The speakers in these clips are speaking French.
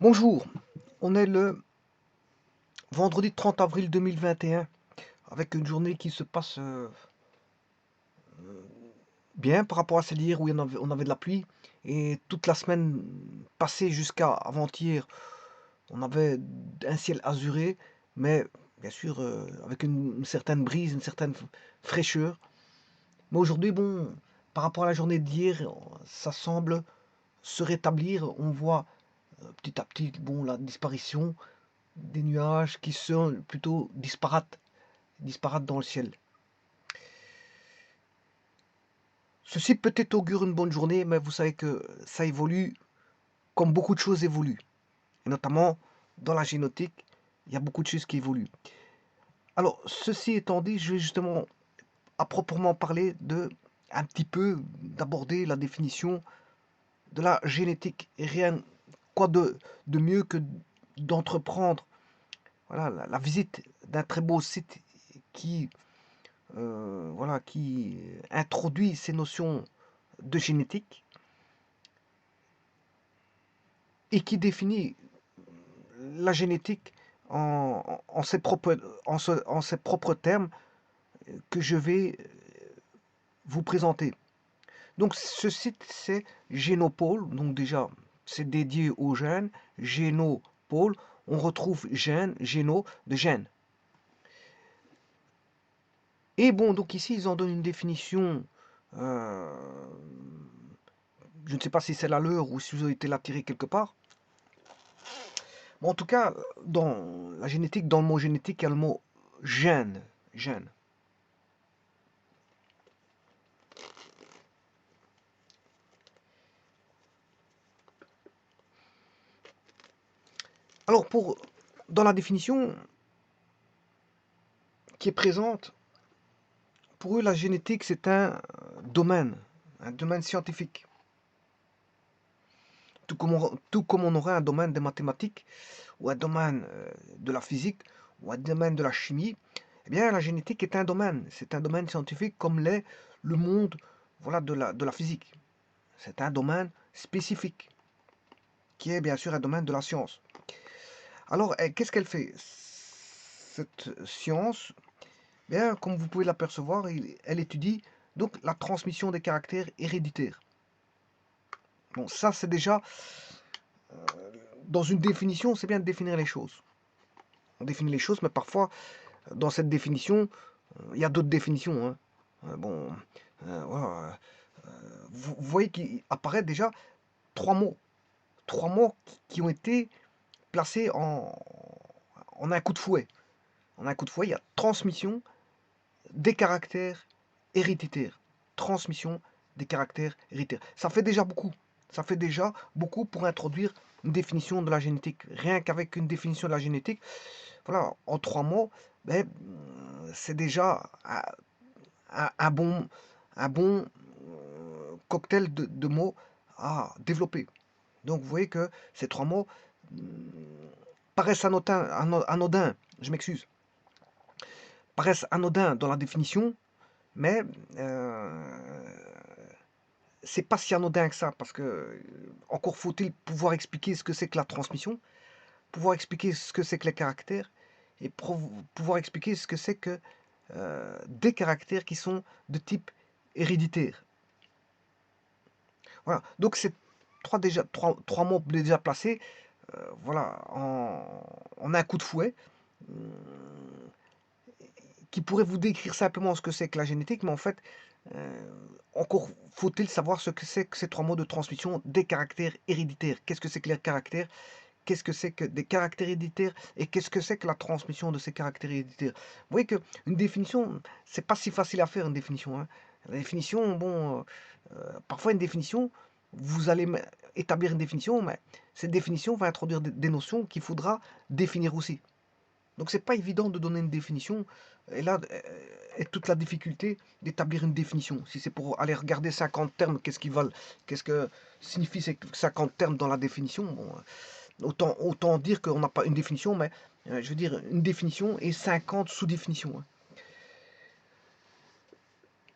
Bonjour, on est le vendredi 30 avril 2021 avec une journée qui se passe bien par rapport à celle d'hier où on avait de la pluie et toute la semaine passée jusqu'à avant-hier on avait un ciel azuré mais bien sûr avec une certaine brise, une certaine fraîcheur. Mais aujourd'hui, bon, par rapport à la journée d'hier, ça semble se rétablir. On voit petit à petit bon, la disparition des nuages qui sont plutôt disparates dans le ciel. Ceci peut-être augure une bonne journée, mais vous savez que ça évolue comme beaucoup de choses évoluent. Et notamment dans la génétique, il y a beaucoup de choses qui évoluent. Alors, ceci étant dit, je vais justement à proprement parler un petit peu d'aborder la définition de la génétique. Et rien quoi de mieux que d'entreprendre voilà, la visite d'un très beau site qui voilà, qui introduit ces notions de génétique et qui définit la génétique en ses propres termes que je vais vous présenter. Donc ce site c'est Génopole, donc déjà c'est dédié aux gènes, Génopole, on retrouve gène, géno de gène. Et bon, donc ici ils en donnent une définition euh, je ne sais pas si c'est la leur ou si vous avez été la tirer quelque part. Bon, en tout cas, dans la génétique, dans le mot génétique, il y a le mot gène. Gène. Alors, dans la définition qui est présente, pour eux, la génétique, c'est un domaine scientifique. Tout comme on aurait un domaine des mathématiques, ou un domaine de la physique, ou un domaine de la chimie, eh bien, la génétique est un domaine. C'est un domaine scientifique comme l'est le monde voilà, de la physique. C'est un domaine spécifique, qui est bien sûr un domaine de la science. Alors, qu'est-ce qu'elle fait? Cette science, bien, comme vous pouvez l'apercevoir, elle étudie donc la transmission des caractères héréditaires. Bon, ça c'est déjà, dans une définition, c'est bien de définir les choses. On définit les choses, mais parfois, dans cette définition, il y a d'autres définitions, hein. Bon, voilà, vous voyez qu'il apparaît déjà trois mots. Trois mots qui ont été placés en un coup de fouet. En un coup de fouet, il y a transmission des caractères héréditaires. Transmission des caractères héréditaires. Ça fait déjà beaucoup. Ça fait déjà beaucoup pour introduire une définition de la génétique. Rien qu'avec une définition de la génétique, voilà, en trois mots, ben, c'est déjà un bon, un bon cocktail de mots à développer. Donc vous voyez que ces trois mots paraissent anodins, je m'excuse, paraissent anodins dans la définition, mais c'est pas si anodin que ça, parce que encore faut-il pouvoir expliquer ce que c'est que la transmission, pouvoir expliquer ce que c'est que les caractères, et pouvoir expliquer ce que c'est que des caractères qui sont de type héréditaire. Voilà, donc c'est trois mots déjà placés, voilà, en un coup de fouet, qui pourrait vous décrire simplement ce que c'est que la génétique, mais en fait, encore faut-il savoir ce que c'est que ces trois mots de transmission des caractères héréditaires. Qu'est-ce que c'est que les caractères? Qu'est-ce que c'est que des caractères héréditaires? Et qu'est-ce que c'est que la transmission de ces caractères héréditaires? Vous voyez qu'une définition, c'est pas si facile à faire une définition, hein. La définition, bon, parfois une définition, vous allez établir une définition, mais cette définition va introduire des notions qu'il faudra définir aussi. Donc c'est pas évident de donner une définition. Et là est toute la difficulté d'établir une définition. Si c'est pour aller regarder 50 termes, qu'est-ce qu'ils valent, qu'est-ce que signifie ces 50 termes dans la définition, bon, autant dire qu'on n'a pas une définition, mais je veux dire une définition et 50 sous-définitions, hein.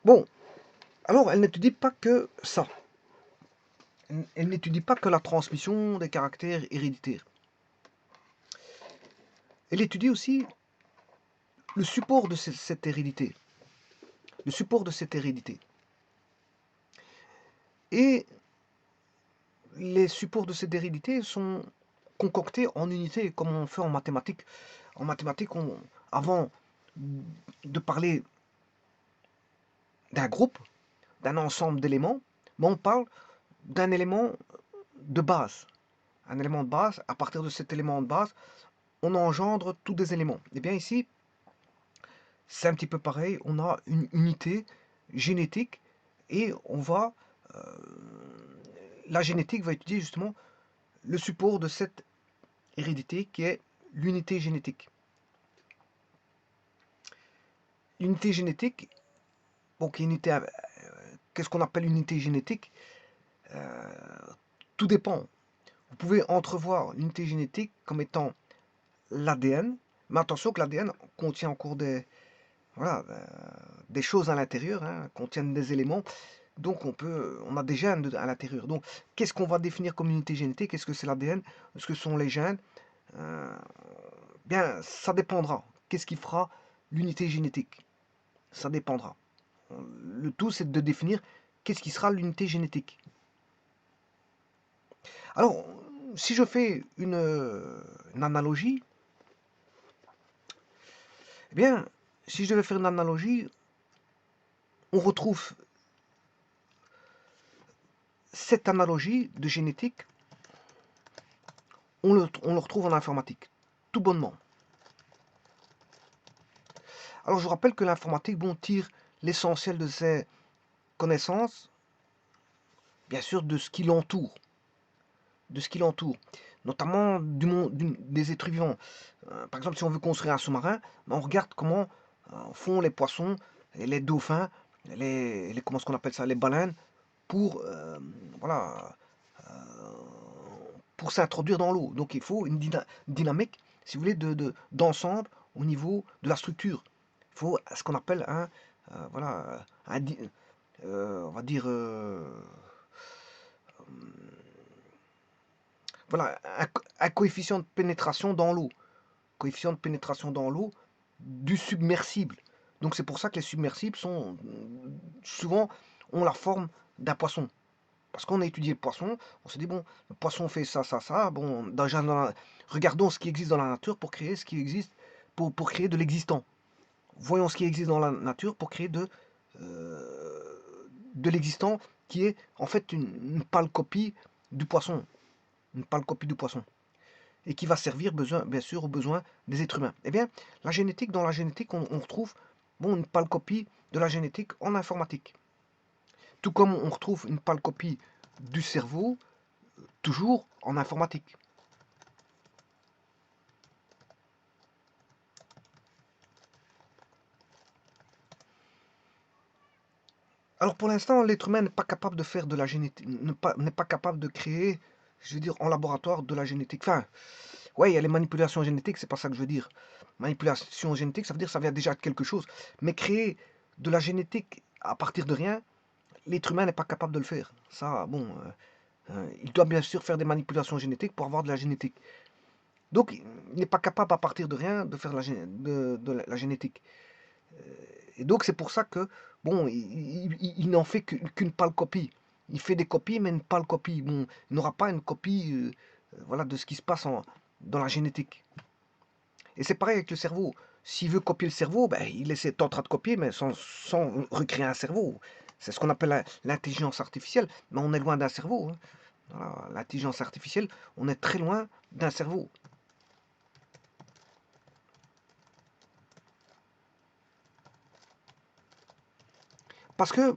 Bon, alors elle n'étudie pas que ça. Elle n'étudie pas que la transmission des caractères héréditaires. Elle étudie aussi le support de cette hérédité. Le support de cette hérédité. Et les supports de cette hérédité sont concoctés en unités, comme on fait en mathématiques. En mathématiques, avant de parler d'un groupe, d'un ensemble d'éléments, mais on parle d'un élément de base. Un élément de base, à partir de cet élément de base, on engendre tous des éléments. Et bien ici, c'est un petit peu pareil, on a une unité génétique et la génétique va étudier justement le support de cette hérédité qui est l'unité génétique. L'unité génétique, bon, qu'est-ce qu'on appelle unité génétique? Tout dépend. Vous pouvez entrevoir l'unité génétique comme étant l'ADN, mais attention que l'ADN contient encore des choses à l'intérieur, contiennent des éléments, donc on a des gènes à l'intérieur. Donc, qu'est-ce qu'on va définir comme unité génétique? Est-ce que c'est l'ADN? Est-ce que ce sont les gènes? Bien, ça dépendra. Qu'est-ce qui fera l'unité génétique? Ça dépendra. Le tout, c'est de définir qu'est-ce qui sera l'unité génétique. Alors, si je fais une analogie, eh bien, si je devais faire une analogie, on retrouve cette analogie de génétique, on le retrouve en informatique, tout bonnement. Alors, je rappelle que l'informatique, tire l'essentiel de ses connaissances, bien sûr, de ce qui l'entoure. Notamment du monde des êtres vivants. Par exemple, si on veut construire un sous-marin, on regarde comment font les poissons, et les dauphins, comment est-ce qu'on appelle ça, les baleines, pour pour s'introduire dans l'eau. Donc il faut une dynamique, si vous voulez, d'ensemble au niveau de la structure. Il faut ce qu'on appelle on va dire un coefficient de pénétration dans l'eau. Coefficient de pénétration dans l'eau du submersible. Donc c'est pour ça que les submersibles souvent ont la forme d'un poisson. Parce qu'on a étudié le poisson, on s'est dit, bon, le poisson fait ça, ça, ça. Bon, regardons ce qui existe dans la nature pour créer ce qui existe, pour créer de l'existant. Voyons ce qui existe dans la nature pour créer de l'existant qui est en fait une pâle copie du poisson. Une pâle copie du poisson. Et qui va servir, bien sûr, aux besoins des êtres humains. Eh bien, dans la génétique, on retrouve une pâle copie de la génétique en informatique. Tout comme on retrouve une pâle copie du cerveau, toujours en informatique. Alors pour l'instant, l'être humain n'est pas capable de faire de la génétique, n'est pas capable de créer, je veux dire, en laboratoire de la génétique. Enfin, ouais, il y a les manipulations génétiques, c'est pas ça que je veux dire. Manipulation génétique, ça veut dire que ça vient déjà de quelque chose. Mais créer de la génétique à partir de rien, l'être humain n'est pas capable de le faire. Ça, il doit bien sûr faire des manipulations génétiques pour avoir de la génétique. Donc, il n'est pas capable à partir de rien de faire de la génétique. Et donc, c'est pour ça que, il n'en fait qu'une pâle copie. Il fait des copies, mais une pâle copie. Bon, il n'aura pas une copie de ce qui se passe dans la génétique. Et c'est pareil avec le cerveau. S'il veut copier le cerveau, il est en train de copier, mais sans recréer un cerveau. C'est ce qu'on appelle l'intelligence artificielle, mais on est loin d'un cerveau. Voilà, l'intelligence artificielle, on est très loin d'un cerveau. Parce que,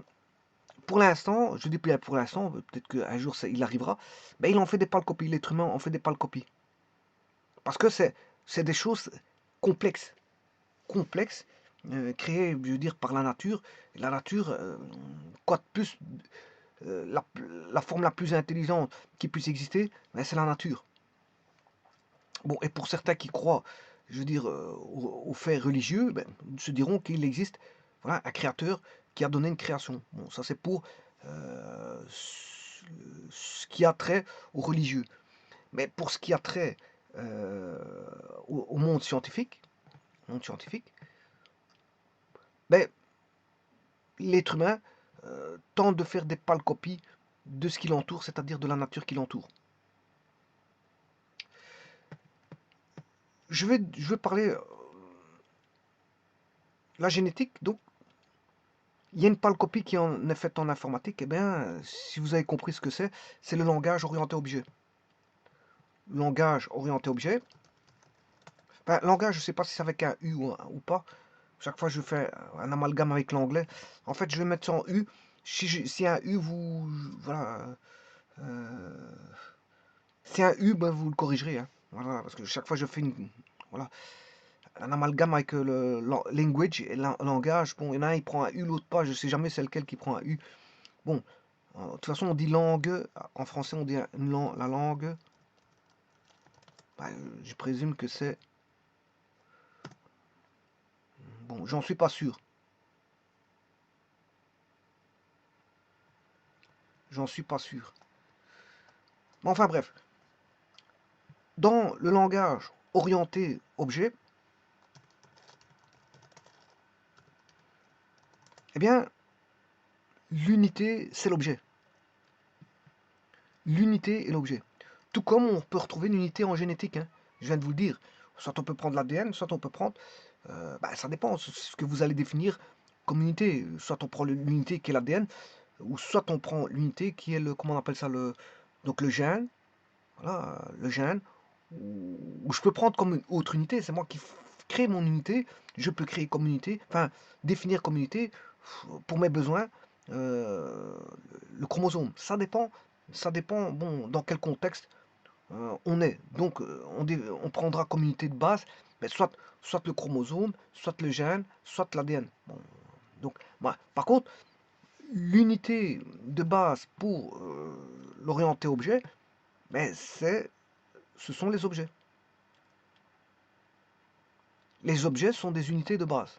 pour l'instant, je dis bien pour l'instant, peut-être qu'un jour il arrivera, il en fait des pâles copies, l'être humain en fait des pâles copies. Parce que c'est des choses complexes. Complexes, créées, je veux dire, par la nature. Et la nature, quoi de plus, la forme la plus intelligente qui puisse exister, c'est la nature. Bon, et pour certains qui croient, je veux dire, aux faits religieux, se diront qu'il existe un créateur qui a donné une création. Bon, ça c'est pour ce qui a trait aux religieux. Mais pour ce qui a trait au monde scientifique, ben, l'être humain tente de faire des pâles copies de ce qui l'entoure, c'est-à-dire de la nature qui l'entoure. Je vais parler la génétique. Donc, il y a une pâle copie qui en est faite en informatique. Eh bien, si vous avez compris ce que c'est le langage orienté objet. Langage orienté objet. Enfin, langage, je ne sais pas si c'est avec un U ou pas. Chaque fois, je fais un amalgame avec l'anglais. En fait, je vais mettre ça en U. Si un U, voilà. Euh, si un U, ben, vous le corrigerez. Hein. Voilà, parce que chaque fois, je fais voilà, un amalgame avec le language et le langage. Bon, il y en a un, il prend un U, l'autre pas. Je ne sais jamais c'est lequel qui prend un U. Bon, de toute façon, on dit langue. En français, on dit la langue. Ben, je présume que c'est... Bon, j'en suis pas sûr. J'en suis pas sûr. Mais enfin bref. Dans le langage orienté objet, eh bien, l'unité, c'est l'objet. L'unité est l'objet. Tout comme on peut retrouver l'unité en génétique. Hein. Je viens de vous le dire. Soit on peut prendre l'ADN, soit on peut prendre... ça dépend de ce que vous allez définir comme unité. Soit on prend l'unité qui est l'ADN, ou soit on prend l'unité qui est le... Comment on appelle ça donc le gène. Voilà, le gène. Ou je peux prendre comme une autre unité. C'est moi qui crée mon unité. Je peux créer comme unité. Enfin, définir comme unité pour mes besoins. Le chromosome. Ça dépend, bon, dans quel contexte on est. Donc, on prendra comme unité de base, mais soit le chromosome, soit le gène, soit l'ADN. Bon, donc, par contre, l'unité de base pour l'orienté objet, ben, ce sont les objets. Les objets sont des unités de base.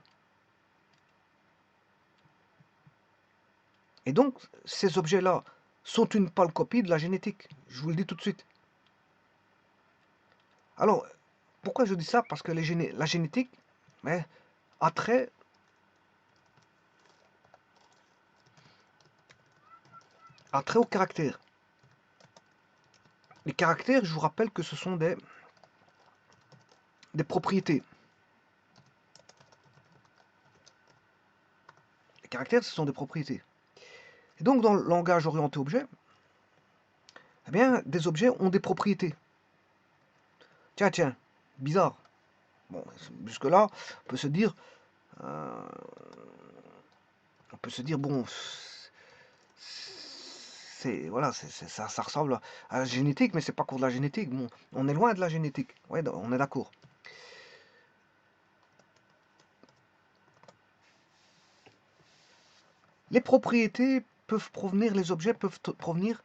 Et donc, ces objets-là sont une pâle copie de la génétique. Je vous le dis tout de suite. Alors, pourquoi je dis ça? Parce que la génétique a trait au caractère. Les caractères, je vous rappelle que ce sont des propriétés. Les caractères, ce sont des propriétés. Et donc, dans le langage orienté objet, eh bien, des objets ont des propriétés. Tiens, bizarre. Bon, jusque-là, on peut se dire, bon, voilà, ça ressemble à la génétique, mais c'est pas cours de la génétique. Bon, on est loin de la génétique. Ouais, on est d'accord. Les propriétés peuvent provenir, les objets peuvent provenir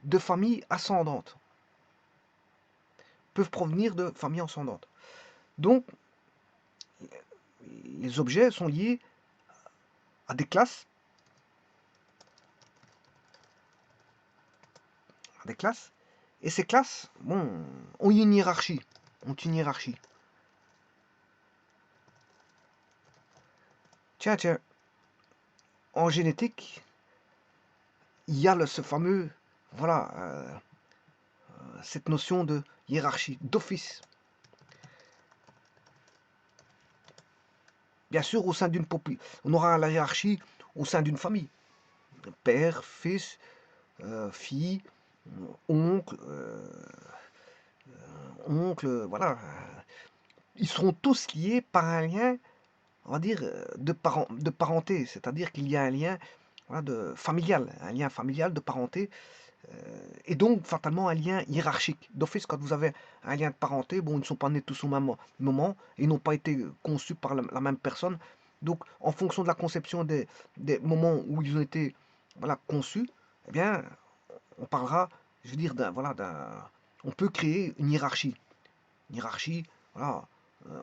de familles ascendantes. Donc, les objets sont liés à des classes. Et ces classes, bon, ont une hiérarchie. Tiens, en génétique, il y a ce fameux, voilà, cette notion de hiérarchie, d'office. Bien sûr, au sein d'une population, on aura la hiérarchie au sein d'une famille. Père, fils, fille, oncle, voilà. Ils seront tous liés par un lien, on va dire, de parenté. C'est-à-dire qu'il y a un lien familial, de parenté, et donc fatalement un lien hiérarchique. D'office, quand vous avez un lien de parenté, bon, ils ne sont pas nés tous au même moment, ils n'ont pas été conçus par la même personne. Donc, en fonction de la conception des moments où ils ont été conçus, eh bien, on parlera, je veux dire, on peut créer une hiérarchie. Voilà. euh,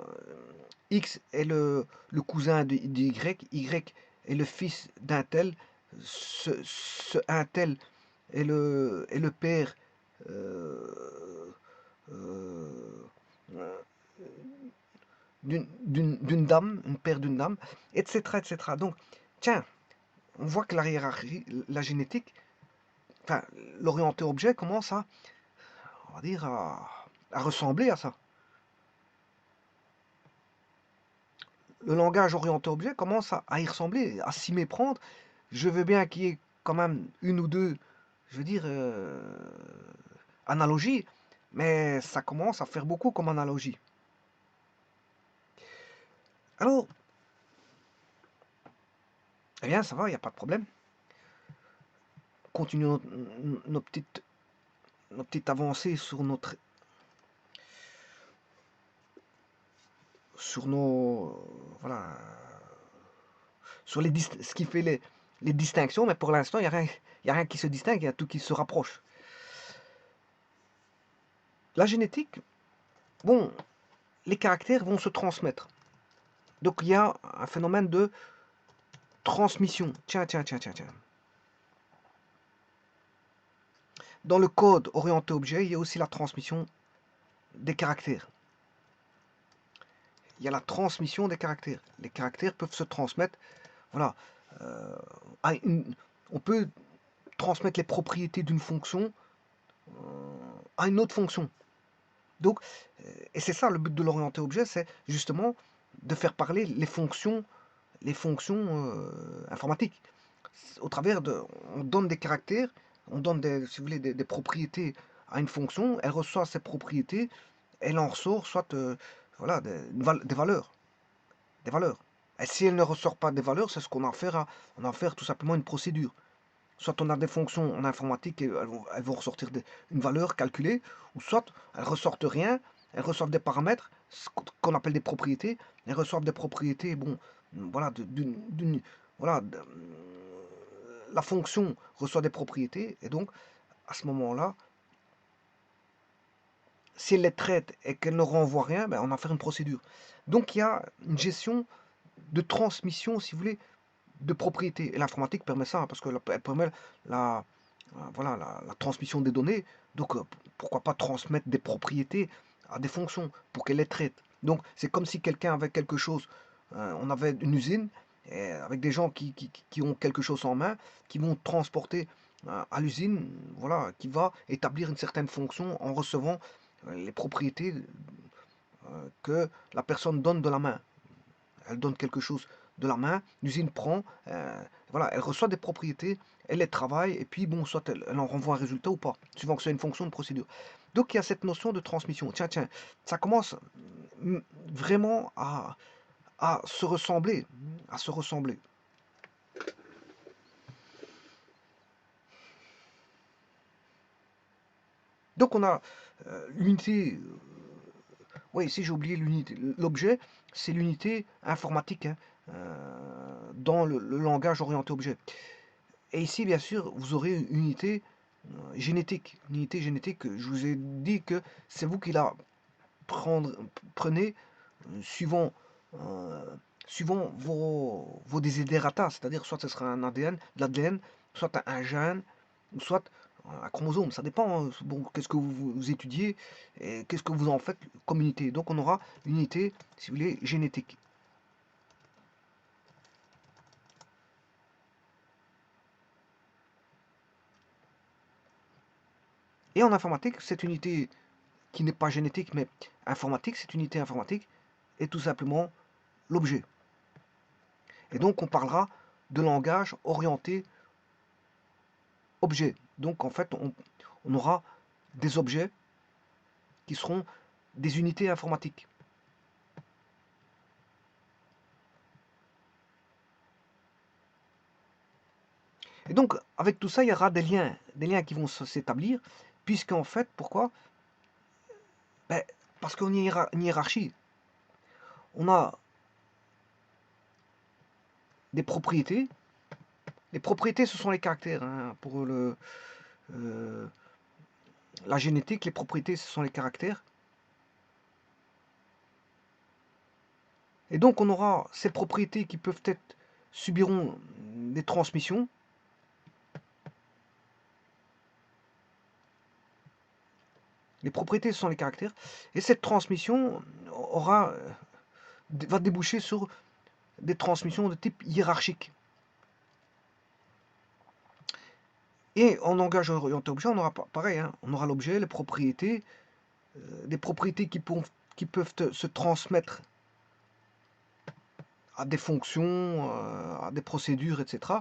X est le cousin de Y, Y est le fils d'un tel, un tel est le père euh, d'une dame, une paire d'une dame, etc., etc. Donc, tiens, on voit que la hiérarchie, la génétique, enfin, l'orienté objet commence à, on va dire, à ressembler à ça. Le langage orienté objet commence à y ressembler, à s'y méprendre. Je veux bien qu'il y ait quand même une ou deux, je veux dire, analogies, mais ça commence à faire beaucoup comme analogie. Alors, eh bien, ça va, il n'y a pas de problème. Continuons nos petites avancées sur notre sur nos voilà sur ce qui fait les distinctions, mais pour l'instant il y a rien qui se distingue, il y a tout qui se rapproche. La génétique, bon, les caractères vont se transmettre. Donc il y a un phénomène de transmission. Tiens. Dans le code orienté objet, il y a aussi la transmission des caractères. Il y a la transmission des caractères. Les caractères peuvent se transmettre. Voilà. Euh, on peut transmettre les propriétés d'une fonction à une autre fonction. Donc, et c'est ça le but de l'orienté objet, c'est justement de faire parler les fonctions informatiques. Au travers de, on donne des caractères, on donne des, si vous voulez, des propriétés à une fonction, elle reçoit ces propriétés, elle en ressort soit voilà, des valeurs. Des valeurs. Et si elle ne ressort pas des valeurs, c'est ce qu'on en fait, on en fait tout simplement une procédure. Soit on a des fonctions en informatique et elles vont ressortir une valeur calculée, ou soit elles ressortent rien, elles ressortent des paramètres, ce qu'on appelle des propriétés, elles ressortent des propriétés, bon, voilà, voilà, la fonction reçoit des propriétés, et donc, à ce moment-là, si elle les traite et qu'elle ne renvoie rien, ben, on en fait une procédure. Donc il y a une gestion de transmission, si vous voulez, de propriété. Et l'informatique permet ça, parce qu'elle permet la, voilà, la transmission des données. Donc, pourquoi pas transmettre des propriétés à des fonctions pour qu'elles les traitent. Donc, c'est comme si quelqu'un avait quelque chose, on avait une usine, et avec des gens qui ont quelque chose en main, qui vont transporter à l'usine, voilà, qui va établir une certaine fonction en recevant les propriétés que la personne donne de la main. Elle donne quelque chose de la main, l'usine prend, voilà, elle reçoit des propriétés, elle les travaille, et puis bon, soit elle en renvoie un résultat ou pas, suivant que c'est une fonction de procédure. Donc il y a cette notion de transmission. Tiens, ça commence vraiment à se ressembler, à se ressembler. Donc on a l'unité, oui, ici j'ai oublié l'unité, l'objet, c'est l'unité informatique hein, dans le langage orienté objet. Et ici, bien sûr, vous aurez une unité génétique. Une unité génétique, je vous ai dit que c'est vous qui la prenez suivant, euh, suivant vos desiderata, c'est-à-dire soit ce sera un ADN, de l'ADN, soit un gène, ou soit un chromosome. Ça dépend, bon, qu'est-ce que vous étudiez et qu'est-ce que vous en faites comme unité. Donc on aura une unité, si vous voulez, génétique. Et en informatique, cette unité qui n'est pas génétique mais informatique, cette unité informatique est tout simplement l'objet. Et donc on parlera de langage orienté objet. Donc en fait on aura des objets qui seront des unités informatiques. Et donc avec tout ça il y aura des liens qui vont s'établir, puisqu'en fait pourquoi ben, parce qu'on y a une hiérarchie. On a des propriétés. Les propriétés ce sont les caractères. Hein, pour la génétique, les propriétés ce sont les caractères. Et donc on aura ces propriétés qui peuvent être subiront des transmissions. Les propriétés, ce sont les caractères. Et cette transmission va déboucher sur des transmissions de type hiérarchique. Et en langage orienté objet, on aura pareil, hein, on aura l'objet, les propriétés, des propriétés qui peuvent se transmettre à des fonctions, à des procédures, etc.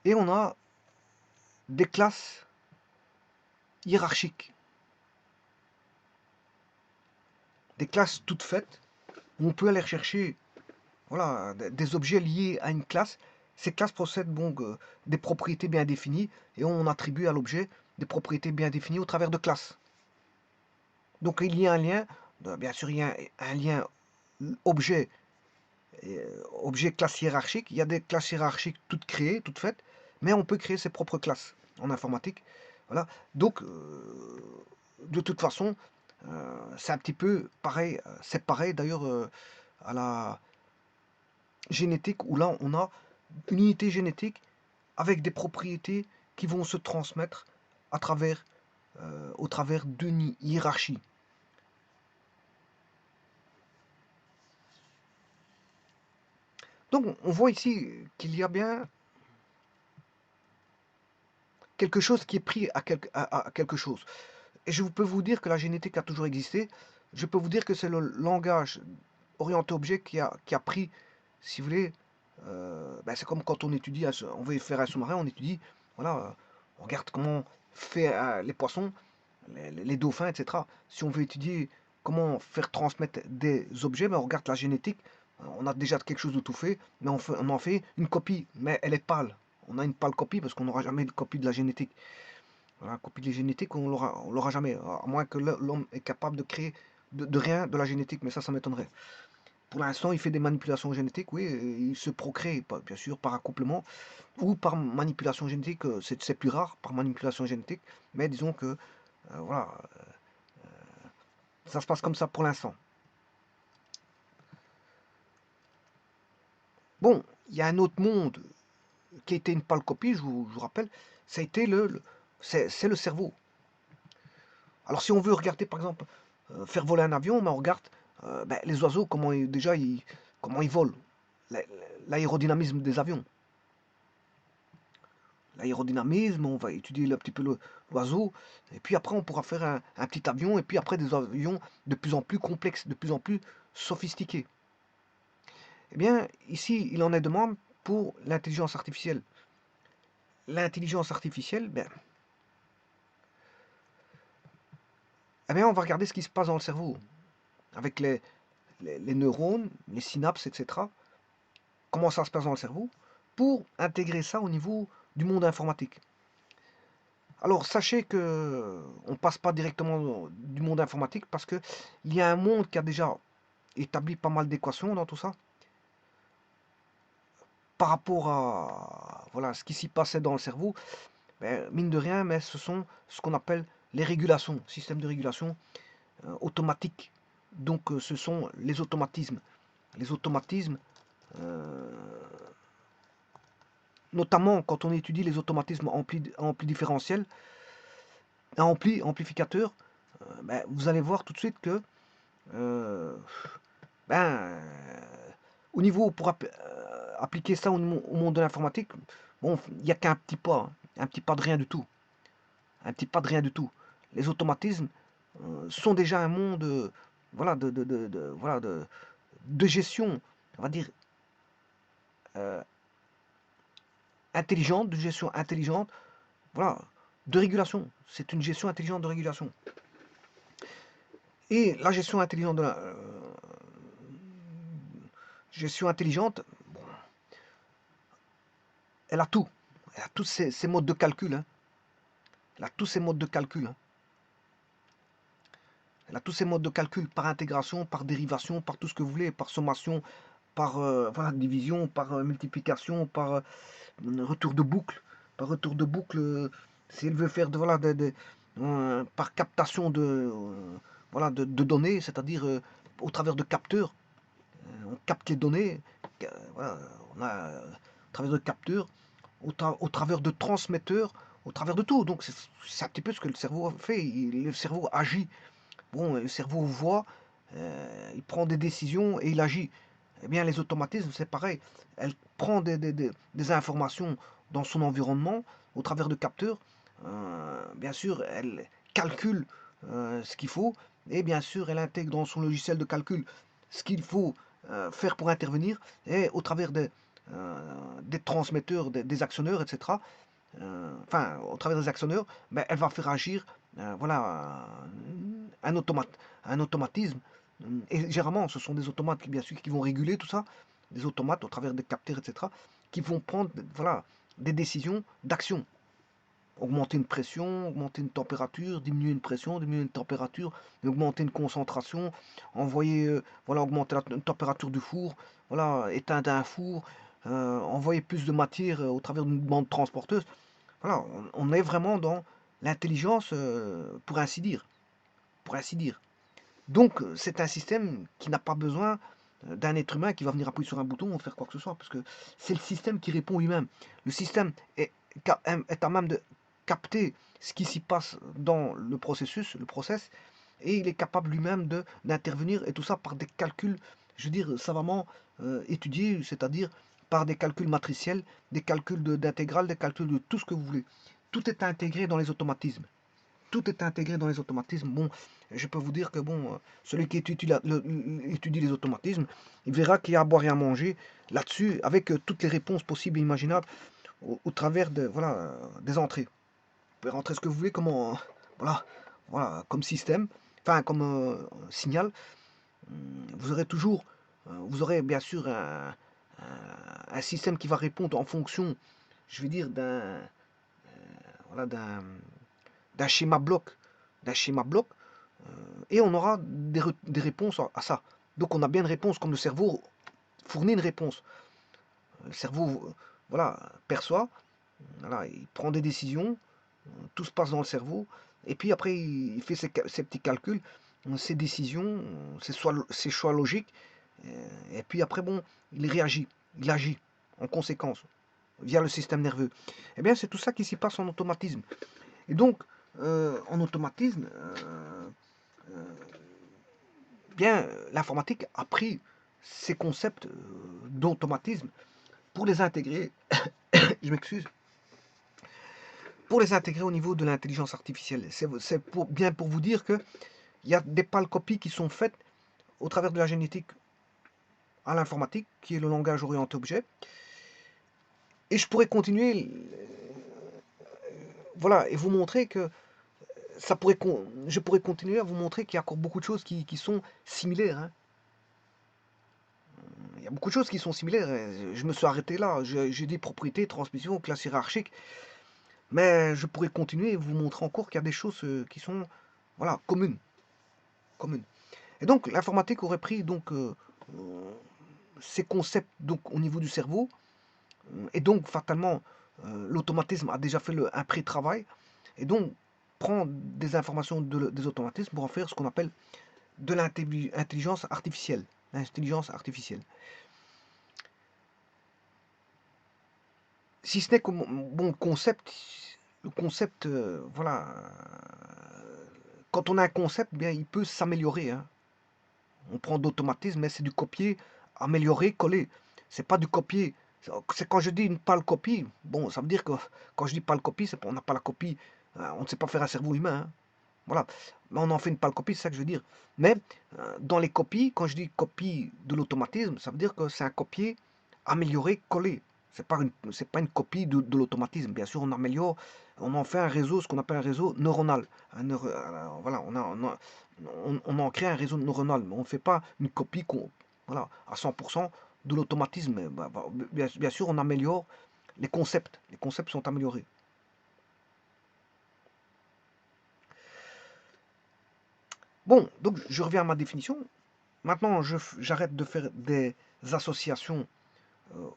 Et on a des classes hiérarchiques, des classes toutes faites, où on peut aller chercher voilà, des objets liés à une classe. Ces classes possèdent donc des propriétés bien définies et on attribue à l'objet des propriétés bien définies au travers de classes. Donc il y a un lien, bien sûr il y a un lien objet, objet classe hiérarchique. Il y a des classes hiérarchiques toutes créées, toutes faites, mais on peut créer ses propres classes en informatique. Voilà. Donc de toute façon, c'est un petit peu pareil, c'est pareil d'ailleurs à la génétique où là on a une unité génétique avec des propriétés qui vont se transmettre à travers, au travers d'une hiérarchie. Donc on voit ici qu'il y a bien quelque chose qui est pris à quelque chose. Et je peux vous dire que la génétique a toujours existé. Je peux vous dire que c'est le langage orienté objet qui a pris, si vous voulez, ben c'est comme quand on étudie, on veut faire un sous-marin, on étudie, voilà, on regarde comment fait les poissons, les dauphins, etc. Si on veut étudier comment faire transmettre des objets, ben on regarde la génétique. On a déjà quelque chose de tout fait, mais on en fait une copie, mais elle est pâle. On a une pâle copie parce qu'on n'aura jamais de copie de la génétique. Voilà, la copie de la génétique, on l'aura jamais, à moins que l'homme est capable de créer de rien de la génétique, mais ça m'étonnerait. Pour l'instant, il fait des manipulations génétiques, oui, il se procrée, bien sûr, par accouplement ou par manipulation génétique, c'est plus rare, par manipulation génétique, mais disons que, voilà, ça se passe comme ça pour l'instant. Bon, il y a un autre monde qui a été une pâle copie, je vous rappelle, ça a été c'est le cerveau. Alors si on veut regarder par exemple faire voler un avion, ben, on regarde ben, les oiseaux, comment comment ils volent, l'aérodynamisme des avions. L'aérodynamisme, on va étudier un petit peu l'oiseau, et puis après on pourra faire un petit avion, et puis après des avions de plus en plus complexes, de plus en plus sophistiqués. Eh bien, ici, il en est de même pour l'intelligence artificielle. L'intelligence artificielle, ben, eh bien, on va regarder ce qui se passe dans le cerveau, avec les neurones, les synapses, etc. Comment ça se passe dans le cerveau, pour intégrer ça au niveau du monde informatique. Alors, sachez que on ne passe pas directement du monde informatique parce que il y a un monde qui a déjà établi pas mal d'équations dans tout ça par rapport à voilà, ce qui s'y passait dans le cerveau. Ben, mine de rien, mais ce sont ce qu'on appelle les régulations, système de régulation automatique. Donc, ce sont les automatismes. Les automatismes, euh, notamment quand on étudie les automatismes ampli différentiels, amplificateur, ben, vous allez voir tout de suite que euh, ben, au niveau pour appliquer ça au monde de l'informatique, bon, il n'y a qu'un petit pas, hein, un petit pas de rien du tout, un petit pas de rien du tout. Les automatismes sont déjà un monde, voilà, voilà, de gestion, on va dire euh, intelligente, de gestion intelligente, voilà, de régulation. C'est une gestion intelligente de régulation. Et la gestion intelligente de la gestion intelligente, bon, elle a tout. Elle a tous ces modes de calcul. Hein. Elle a tous ces modes de calcul. Hein. Elle a tous ces modes de calcul par intégration, par dérivation, par tout ce que vous voulez, par sommation, par voilà, division, par multiplication, par retour de boucle. Par retour de boucle, si elle veut faire par captation de, voilà, de données, c'est-à-dire au travers de capteurs. On capte les données, voilà, on a, au travers de capteurs, au travers de transmetteurs, au travers de tout. Donc c'est un petit peu ce que le cerveau fait. Le cerveau agit. Bon, le cerveau voit, il prend des décisions et il agit. Eh bien, les automatismes, c'est pareil. Elle prend des informations dans son environnement au travers de capteurs. Bien sûr, elle calcule ce qu'il faut et bien sûr, elle intègre dans son logiciel de calcul ce qu'il faut faire pour intervenir et au travers des transmetteurs, des actionneurs, etc. Enfin, au travers des actionneurs, ben, elle va faire agir voilà, un, un automatisme. Et généralement, ce sont des automates bien sûr qui vont réguler tout ça, des automates au travers des capteurs, etc., qui vont prendre voilà, des décisions d'action. Augmenter une pression, augmenter une température, diminuer une pression, diminuer une température, augmenter une concentration, envoyer, voilà, augmenter la température du four, voilà, éteindre un four, envoyer plus de matière au travers d'une bande transporteuse. Voilà, on est vraiment dans l'intelligence, pour ainsi dire. Pour ainsi dire. Donc, c'est un système qui n'a pas besoin d'un être humain qui va venir appuyer sur un bouton ou faire quoi que ce soit, parce que c'est le système qui répond lui-même. Le système est à même de capter ce qui s'y passe dans le processus, le process, et il est capable lui-même d'intervenir, et tout ça par des calculs, je veux dire, savamment étudiés, c'est-à-dire par des calculs matriciels, des calculs d'intégrale, des calculs de tout ce que vous voulez. Tout est intégré dans les automatismes. Tout est intégré dans les automatismes. Bon, je peux vous dire que bon, celui qui étudie les automatismes, il verra qu'il y a à boire et à manger là-dessus, avec toutes les réponses possibles et imaginables au travers de, voilà, des entrées. Vous pouvez rentrer ce que vous voulez comme, voilà, voilà, comme système, enfin comme signal. Vous aurez toujours, vous aurez bien sûr un système qui va répondre en fonction, je vais dire, voilà, d'un schéma bloc, d'un schéma bloc, et on aura des réponses à ça. Donc on a bien une réponse, comme le cerveau fournit une réponse. Le cerveau, voilà, perçoit, voilà, il prend des décisions, tout se passe dans le cerveau, et puis après il fait ses petits calculs, ses décisions, ses choix logiques, et puis après bon, il agit en conséquence via le système nerveux. Eh bien c'est tout ça qui s'y passe en automatisme. Et donc en automatisme, bien l'informatique a pris ces concepts d'automatisme pour les intégrer, je m'excuse, pour les intégrer au niveau de l'intelligence artificielle. C'est bien pour vous dire que il y a des pâles copies qui sont faites au travers de la génétique à l'informatique, qui est le langage orienté objet. Et je pourrais continuer, voilà, et vous montrer que je pourrais continuer à vous montrer qu'il y a encore beaucoup de choses qui sont similaires. Hein. Il y a beaucoup de choses qui sont similaires. Je me suis arrêté là. J'ai dit propriété, transmission, classe hiérarchique. Mais je pourrais continuer et vous montrer encore qu'il y a des choses qui sont voilà, communes. Communes. Et donc l'informatique aurait pris donc, ces concepts donc, au niveau du cerveau. Et donc fatalement, l'automatisme a déjà fait un pré-travail. Et donc prend des informations des automatismes pour en faire ce qu'on appelle de l'intelligence artificielle. L'intelligence artificielle. Si ce n'est que bon le concept, voilà, quand on a un concept, bien il peut s'améliorer. Hein. On prend d'automatisme, mais c'est du copier, améliorer, coller. C'est pas du copier. C'est quand je dis une pâle copie. Bon, ça veut dire que quand je dis pâle copie, c'est on n'a pas la copie. On ne sait pas faire un cerveau humain. Hein. Voilà. Mais on en fait une pâle copie, c'est ça que je veux dire. Mais dans les copies, quand je dis copie de l'automatisme, ça veut dire que c'est un copier amélioré, collé. C'est pas une copie de l'automatisme. Bien sûr, on améliore, on en fait un réseau, ce qu'on appelle un réseau neuronal. Voilà, on en crée un réseau neuronal, mais on ne fait pas une copie voilà, à 100% de l'automatisme. Bien sûr, on améliore les concepts. Les concepts sont améliorés. Bon, donc je reviens à ma définition. Maintenant, j'arrête de faire des associations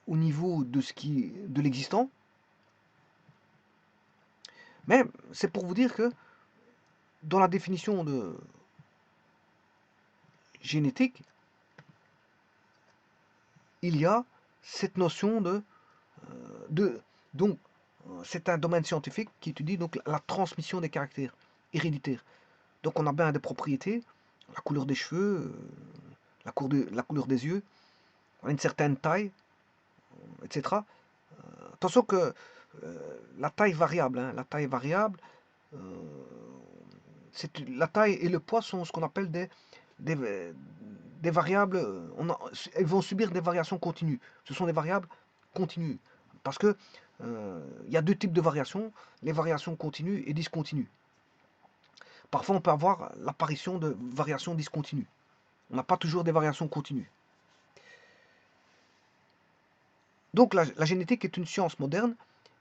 au niveau de l'existant. Mais c'est pour vous dire que dans la définition de génétique, il y a cette notion de donc, c'est un domaine scientifique qui étudie donc la transmission des caractères héréditaires. Donc on a bien des propriétés, la couleur des cheveux, la couleur des yeux, une certaine taille, etc. Attention que la taille variable, hein, la taille variable, euh, la taille et le poids sont ce qu'on appelle des, des variables, elles vont subir des variations continues. Ce sont des variables continues. Parce que il y a deux types de variations, les variations continues et discontinues. Parfois, on peut avoir l'apparition de variations discontinues. On n'a pas toujours des variations continues. Donc la génétique est une science moderne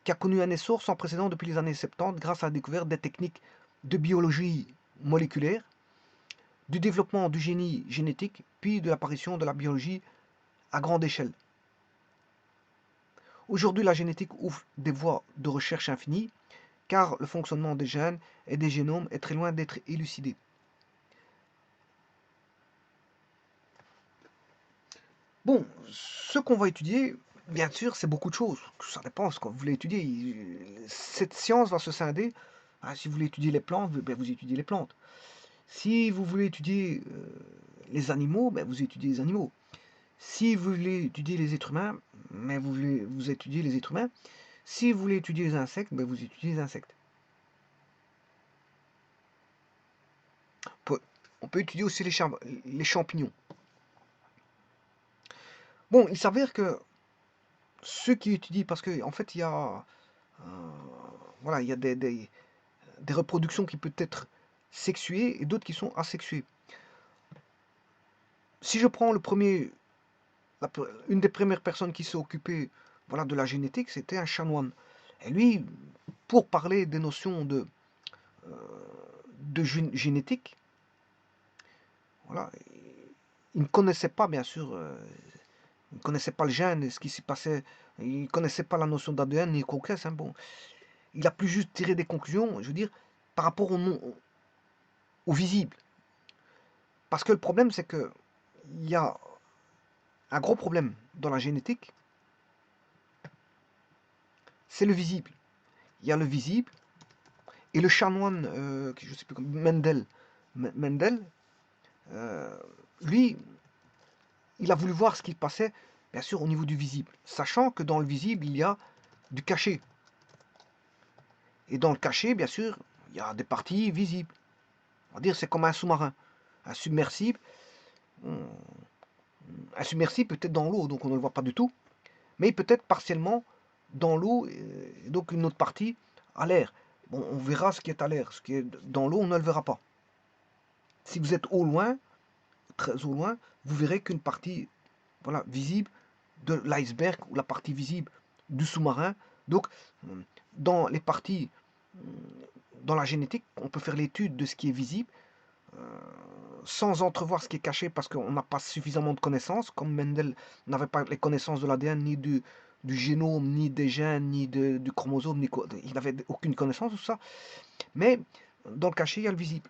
qui a connu un essor sans précédent depuis les années 70 grâce à la découverte des techniques de biologie moléculaire, du développement du génie génétique, puis de l'apparition de la biologie à grande échelle. Aujourd'hui, la génétique ouvre des voies de recherche infinies, car le fonctionnement des gènes et des génomes est très loin d'être élucidé. Bon, ce qu'on va étudier, bien sûr, c'est beaucoup de choses. Ça dépend de ce que vous voulez étudier. Cette science va se scinder. Si vous voulez étudier les plantes, ben vous étudiez les plantes. Si vous voulez étudier les animaux, ben vous étudiez les animaux. Si vous voulez étudier les êtres humains, mais vous étudiez les êtres humains. Si vous voulez étudier les insectes, ben vous étudiez les insectes. On peut étudier aussi les champignons. Bon, il s'avère que ceux qui étudient, parce qu'en fait, il y a, voilà, il y a des reproductions qui peuvent être sexuées et d'autres qui sont asexuées. Si je prends une des premières personnes qui s'est occupée, voilà, de la génétique, c'était un chanoine. Et lui, pour parler des notions de génétique, voilà, il ne connaissait pas, bien sûr, il ne connaissait pas le gène, ce qui s'y passait, il ne connaissait pas la notion d'ADN ni quoi que ce soit. Bon, il a pu juste tirer des conclusions, je veux dire, par rapport au visible. Parce que le problème, c'est que il y a un gros problème dans la génétique, c'est le visible. Il y a le visible, et le chanoine, je sais plus comment, Mendel, lui, il a voulu voir ce qui passait, bien sûr, au niveau du visible, sachant que dans le visible, il y a du caché. Et dans le caché, bien sûr, il y a des parties visibles. On va dire c'est comme un sous-marin, un submersible. Un submersible peut être dans l'eau, donc on ne le voit pas du tout, mais il peut être partiellement dans l'eau, et donc une autre partie à l'air. Bon, on verra ce qui est à l'air, ce qui est dans l'eau, on ne le verra pas. Si vous êtes au loin, très au loin, vous verrez qu'une partie, voilà, visible de l'iceberg ou la partie visible du sous-marin. Donc, dans les parties, dans la génétique, on peut faire l'étude de ce qui est visible, sans entrevoir ce qui est caché parce qu'on n'a pas suffisamment de connaissances, comme Mendel n'avait pas les connaissances de l'ADN, ni du génome, ni des gènes, ni du chromosome, ni quoi. Il n'avait aucune connaissance de tout ça. Mais dans le caché, il y a le visible.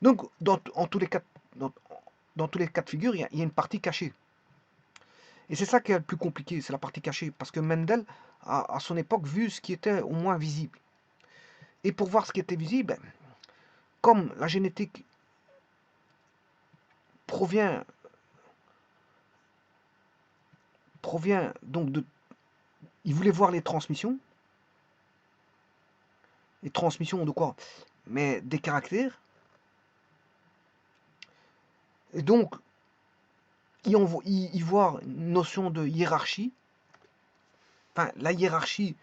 Donc, dans tous les cas, dans tous les cas de figure, il y a une partie cachée. Et c'est ça qui est le plus compliqué, c'est la partie cachée. Parce que Mendel a, à son époque, vu ce qui était au moins visible. Et pour voir ce qui était visible, comme la génétique provient donc de... Il voulait voir les transmissions. Les transmissions de quoi? Mais des caractères. Et donc, y voir une notion de hiérarchie. Enfin, la hiérarchie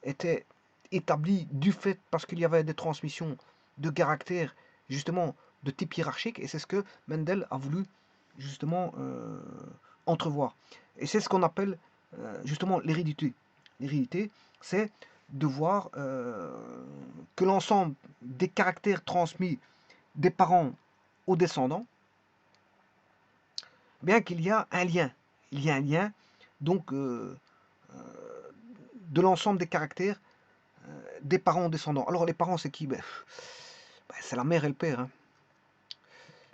était établie du fait parce qu'il y avait des transmissions de caractères, justement, de type hiérarchique. Et c'est ce que Mendel a voulu, justement, entrevoir. Et c'est ce qu'on appelle, justement, l'hérédité. L'hérédité, c'est de voir que l'ensemble des caractères transmis des parents aux descendants, bien qu'il y a un lien. Il y a un lien, donc, de l'ensemble des caractères des parents aux descendants. Alors, les parents, c'est qui? Ben, ben, c'est la mère et le père, hein.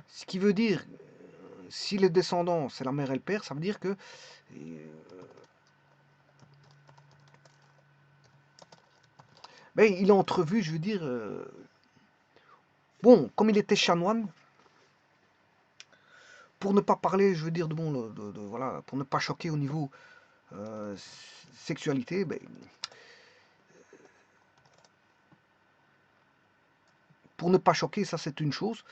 Ce qui veut dire, si les descendants, c'est la mère et le père, ça veut dire que ben, il a entrevu, je veux dire, bon, comme il était chanoine, pour ne pas parler, je veux dire, de, bon, voilà, pour ne pas choquer au niveau euh, sexualité, ben, pour ne pas choquer, ça c'est une chose,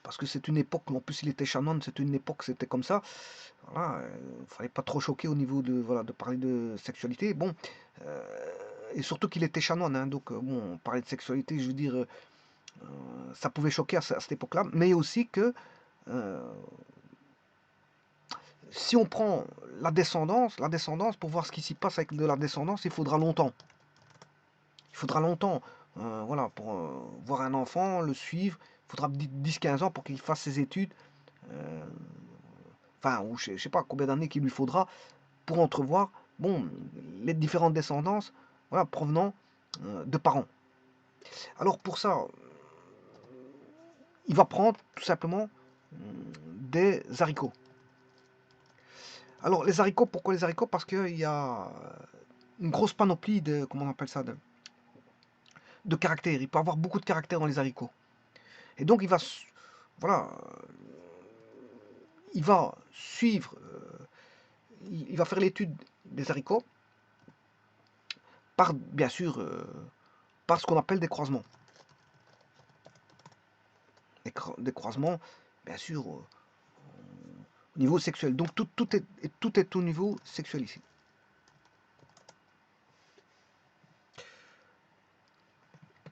parce que c'est une époque, en plus il était chanoine, c'est une époque, c'était comme ça, voilà, fallait pas trop choquer au niveau de, voilà, de parler de sexualité, bon, et surtout qu'il était chanoine, hein, donc bon, parler de sexualité, je veux dire, ça pouvait choquer à cette époque-là, mais aussi que euh, si on prend la descendance, pour voir ce qui s'y passe avec de la descendance, il faudra longtemps. Il faudra longtemps, voilà, pour voir un enfant, le suivre. Il faudra 10-15 ans pour qu'il fasse ses études. euh, Enfin, ou je ne sais pas combien d'années qu'il lui faudra pour entrevoir, bon, les différentes descendances, voilà, provenant de parents. Alors pour ça, il va prendre tout simplement des haricots. Alors les haricots, pourquoi les haricots? Parce qu'il y a une grosse panoplie de, comment on appelle ça, de caractères. Il peut avoir beaucoup de caractères dans les haricots. Et donc il va, voilà, il va suivre, il va faire l'étude des haricots par, bien sûr, par ce qu'on appelle des croisements. Des croisements, bien sûr, au niveau sexuel. Donc tout est au niveau sexuel ici.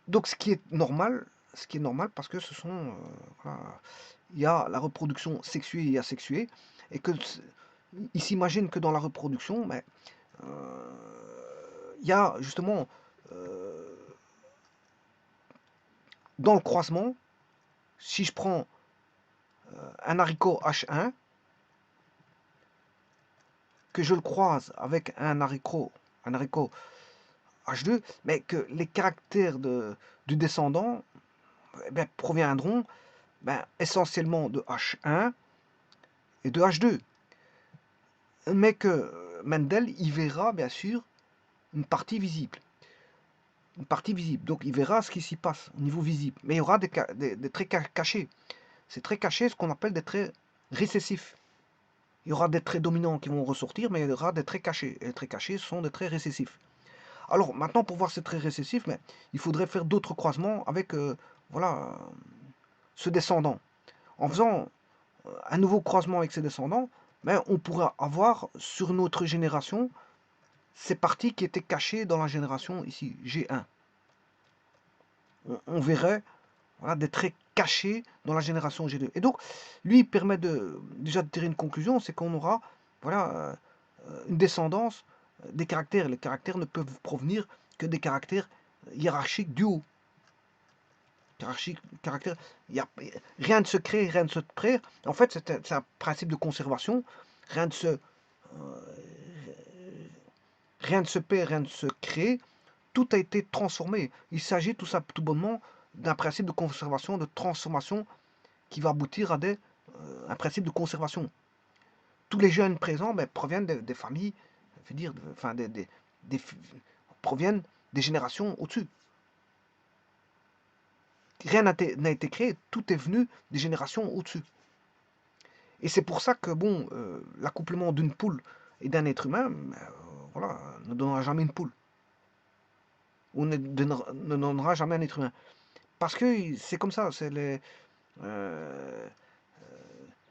Donc ce qui est normal parce que ce sont, voilà, il y a la reproduction sexuée et asexuée, et que il s'imagine que dans la reproduction, mais, il y a justement dans le croisement, si je prends un haricot H1, que je le croise avec un haricot H2, mais que les caractères du descendant eh bien, proviendront essentiellement de H1 et de H2. Mais que Mendel y verra bien sûr une partie visible. Une partie visible. Donc il verra ce qui s'y passe au niveau visible. Mais il y aura des traits cachés. Ces traits cachés, ce qu'on appelle des traits récessifs. Il y aura des traits dominants qui vont ressortir, mais il y aura des traits cachés. Et les traits cachés sont des traits récessifs. Alors maintenant, pour voir ces traits récessifs, mais il faudrait faire d'autres croisements avec voilà, ce descendant. En faisant un nouveau croisement avec ces descendants, mais on pourra avoir sur notre génération ces parties qui étaient cachées dans la génération ici, G1. On verrait, voilà, des traits cachés dans la génération G2. Et donc, lui, il permet déjà de tirer une conclusion, c'est qu'on aura, voilà, une descendance des caractères. Les caractères ne peuvent provenir que des caractères hiérarchiques du haut. Caractère, y a, rien ne se crée, rien ne se perd. En fait, c'est un principe de conservation. Rien ne se, rien ne se perd, rien ne se crée. Tout a été transformé. Il s'agit tout bonnement d'un principe de conservation, de transformation qui va aboutir à un principe de conservation. Tous les jeunes présents proviennent des familles, je veux dire, enfin, proviennent des générations au-dessus. Rien n'a été créé, tout est venu des générations au-dessus. Et c'est pour ça que, bon, l'accouplement d'une poule et d'un être humain, voilà, ne donnera jamais une poule. Ou ne donnera jamais un être humain. Parce que c'est comme ça, euh,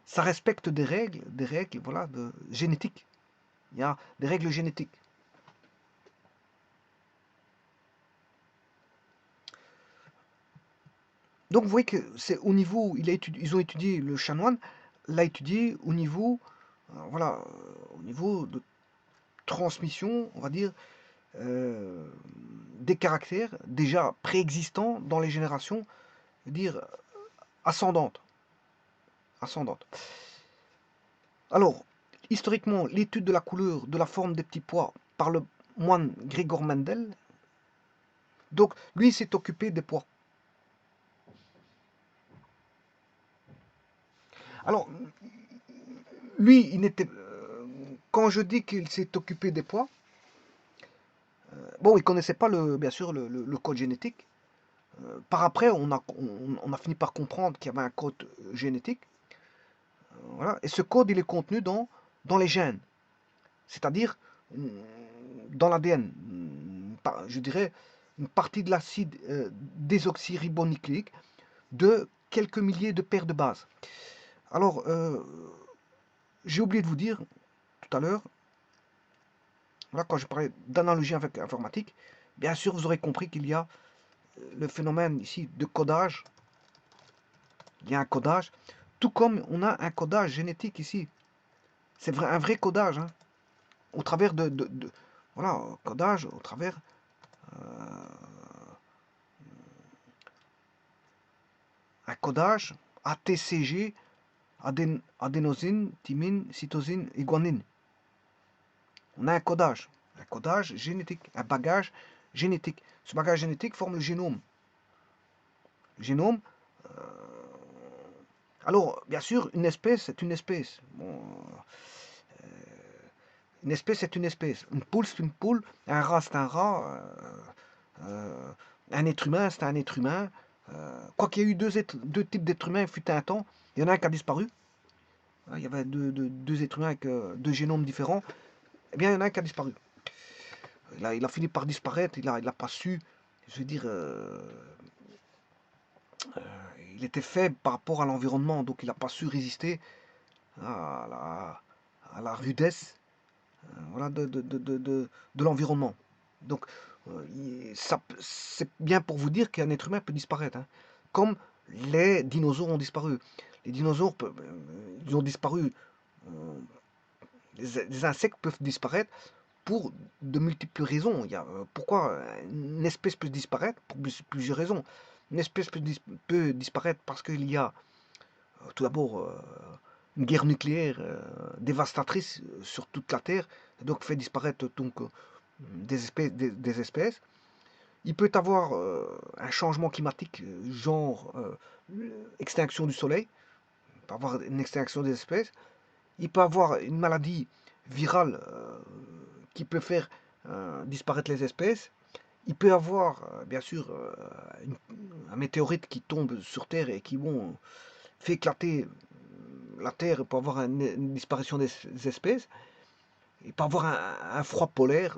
ça respecte des règles, voilà, génétiques. Il y a des règles génétiques. Donc vous voyez que c'est au niveau, ils ont étudié, le chanoine l'a étudié au niveau, voilà, au niveau de transmission, on va dire, des caractères déjà préexistants dans les générations, je veux dire, ascendantes. ascendantes. Alors, historiquement, l'étude de la couleur, de la forme des petits pois par le moine Grégor Mendel, donc lui s'est occupé des pois. Alors, lui, il n'était... quand je dis qu'il s'est occupé des pois, bon, il connaissait pas, bien sûr, le code génétique. Par après, on a fini par comprendre qu'il y avait un code génétique. Voilà. Et ce code, il est contenu dans les gènes, c'est-à-dire dans l'ADN. Je dirais une partie de l'acide désoxyribonucléique de quelques milliers de paires de bases. Alors, j'ai oublié de vous dire tout à l'heure, voilà, quand je parlais d'analogie avec l'informatique, bien sûr, vous aurez compris qu'il y a le phénomène ici de codage. Il y a un codage, tout comme on a un codage génétique ici. C'est un vrai codage, hein, au travers voilà, codage au travers un codage ATCG, adénosine, thymine, cytosine et guanine. On a un codage génétique, un bagage génétique. Ce bagage génétique forme le génome. Le génome, alors, bien sûr, une espèce, c'est une espèce. Bon, une espèce, c'est une espèce. Une poule, c'est une poule. Un rat, c'est un rat. Un être humain, c'est un être humain. Quoi qu'il y ait eu deux types d'êtres humains, il fut un temps. Il y en a un qui a disparu. Il y avait deux êtres humains avec deux génomes différents. Eh bien, il y en a un qui a disparu. Il a fini par disparaître. Il n'a pas su. Je veux dire, il était faible par rapport à l'environnement. Donc, il n'a pas su résister à la rudesse voilà, de l'environnement. Donc, c'est bien pour vous dire qu'un être humain peut disparaître. Hein. Comme les dinosaures ont disparu. Les dinosaures, ils ont disparu. Les insectes peuvent disparaître pour de multiples raisons. Pourquoi une espèce peut disparaître? Pour plusieurs raisons. Une espèce peut disparaître parce qu'il y a tout d'abord une guerre nucléaire dévastatrice sur toute la Terre, donc fait disparaître donc, des espèces. Il peut y avoir un changement climatique, genre extinction du soleil, il peut y avoir une extinction des espèces. Il peut y avoir une maladie virale qui peut faire disparaître les espèces. Il peut y avoir, bien sûr, un météorite qui tombe sur Terre et qui fait éclater la Terre, peut avoir une disparition des espèces. Il peut y avoir un froid polaire,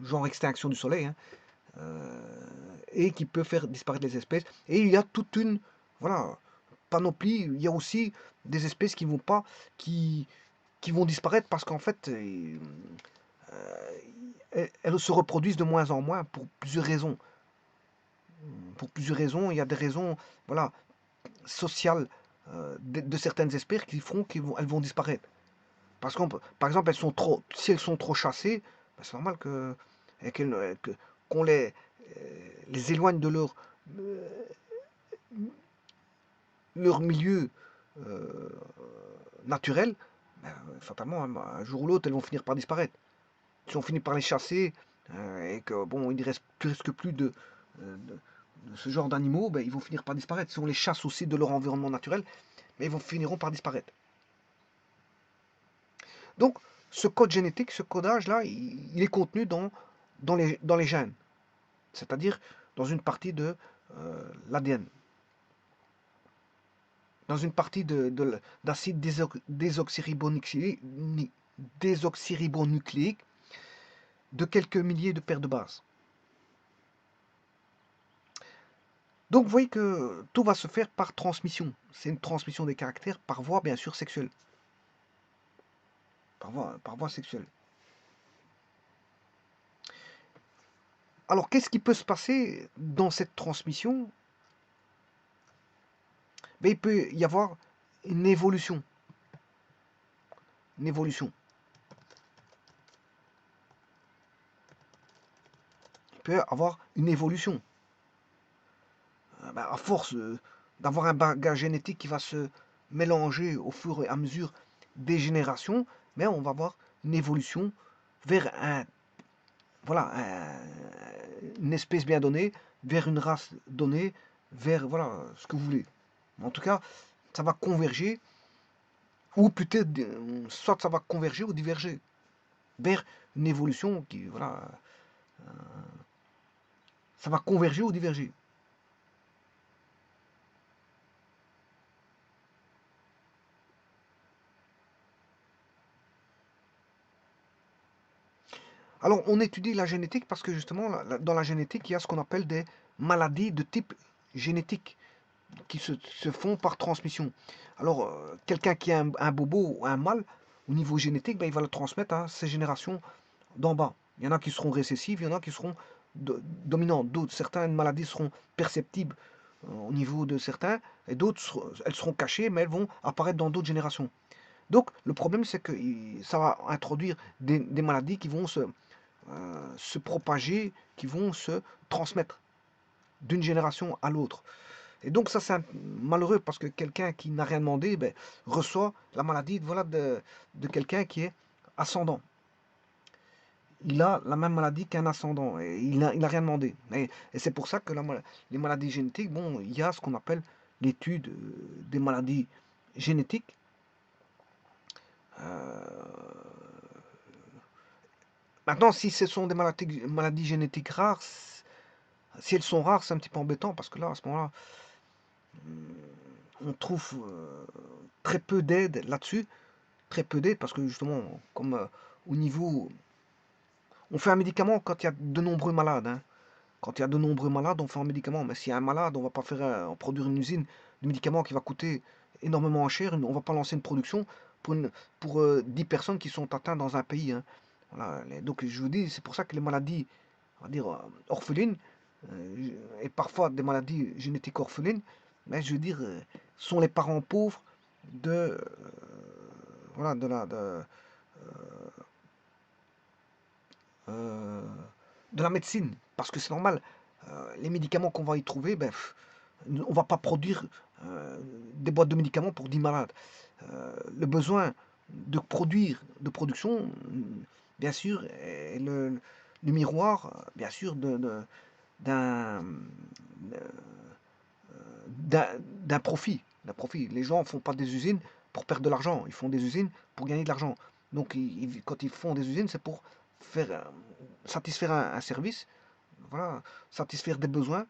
genre extinction du Soleil, hein, et qui peut faire disparaître les espèces. Et il y a toute une voilà, panoplie. Il y a aussi des espèces qui vont pas, qui vont disparaître parce qu'en fait, elles se reproduisent de moins en moins pour plusieurs raisons. Pour plusieurs raisons, il y a des raisons voilà, sociales de certaines espèces qui feront qu'elles vont disparaître. Parce que, par exemple, si elles sont trop chassées, ben c'est normal qu'on les éloigne de euh, leur milieu euh, naturel. Ben, fatalement, un jour ou l'autre, elles vont finir par disparaître. Si on finit par les chasser et que bon, il ne reste presque plus de ce genre d'animaux, ben, ils vont finir par disparaître. Si on les chasse aussi de leur environnement naturel, ben, finiront par disparaître. Donc, ce code génétique, ce codage-là, il est contenu dans les gènes, c'est-à-dire dans une partie de l'ADN, dans une partie d'acide désoxyribonucléique de quelques milliers de paires de bases. Donc, vous voyez que tout va se faire par transmission. C'est une transmission des caractères par voie, bien sûr, sexuelle. Par voie sexuelle. Alors, qu'est-ce qui peut se passer dans cette transmission? Ben, il peut y avoir une évolution. Une évolution. Il peut avoir une évolution. Ben, à force d'avoir un bagage génétique qui va se mélanger au fur et à mesure des générations, mais on va avoir une évolution vers voilà, une espèce bien donnée, vers une race donnée, vers voilà, ce que vous voulez. En tout cas, ça va converger ou peut-être, soit ça va converger ou diverger vers une évolution qui, voilà, ça va converger ou diverger. Alors, on étudie la génétique parce que justement, dans la génétique, il y a ce qu'on appelle des maladies de type génétique qui se font par transmission. Alors, quelqu'un qui a un bobo ou un mal au niveau génétique, ben, il va le transmettre à ses générations d'en bas. Il y en a qui seront récessives, il y en a qui seront dominantes. D'autres, certaines maladies seront perceptibles au niveau de certains, et d'autres, elles seront cachées, mais elles vont apparaître dans d'autres générations. Donc, le problème, c'est que ça va introduire des maladies qui vont se propager, qui vont se transmettre d'une génération à l'autre. Et donc ça c'est malheureux parce que quelqu'un qui n'a rien demandé ben, reçoit la maladie voilà, de quelqu'un qui est ascendant. Il a la même maladie qu'un ascendant et il a rien demandé. Et c'est pour ça que les maladies génétiques, bon, il y a ce qu'on appelle l'étude des maladies génétiques. Euh, Maintenant, si ce sont des maladies génétiques rares, si elles sont rares, c'est un petit peu embêtant parce que là, à ce moment-là, on trouve très peu d'aide là-dessus. Très peu d'aide parce que justement, comme au niveau. On fait un médicament quand il y a de nombreux malades, hein. Quand il y a de nombreux malades, on fait un médicament. Mais s'il y a un malade, on va pas faire produire une usine de médicaments qui va coûter énormément cher. On va pas lancer une production pour 10 personnes qui sont atteintes dans un pays, hein. Voilà. Donc je vous dis, c'est pour ça que les maladies, on va dire, orphelines, et parfois des maladies génétiques orphelines, mais je veux dire, sont les parents pauvres voilà, euh, de la médecine. Parce que c'est normal, les médicaments qu'on va y trouver, ben, on va pas produire des boîtes de médicaments pour 10 malades. Le besoin de produire, de production, bien sûr, est le miroir, bien sûr, d'un d'un profit. D'un profit. Les gens ne font pas des usines pour perdre de l'argent, ils font des usines pour gagner de l'argent. Donc quand ils font des usines, c'est pour faire satisfaire un service, voilà, satisfaire des besoins,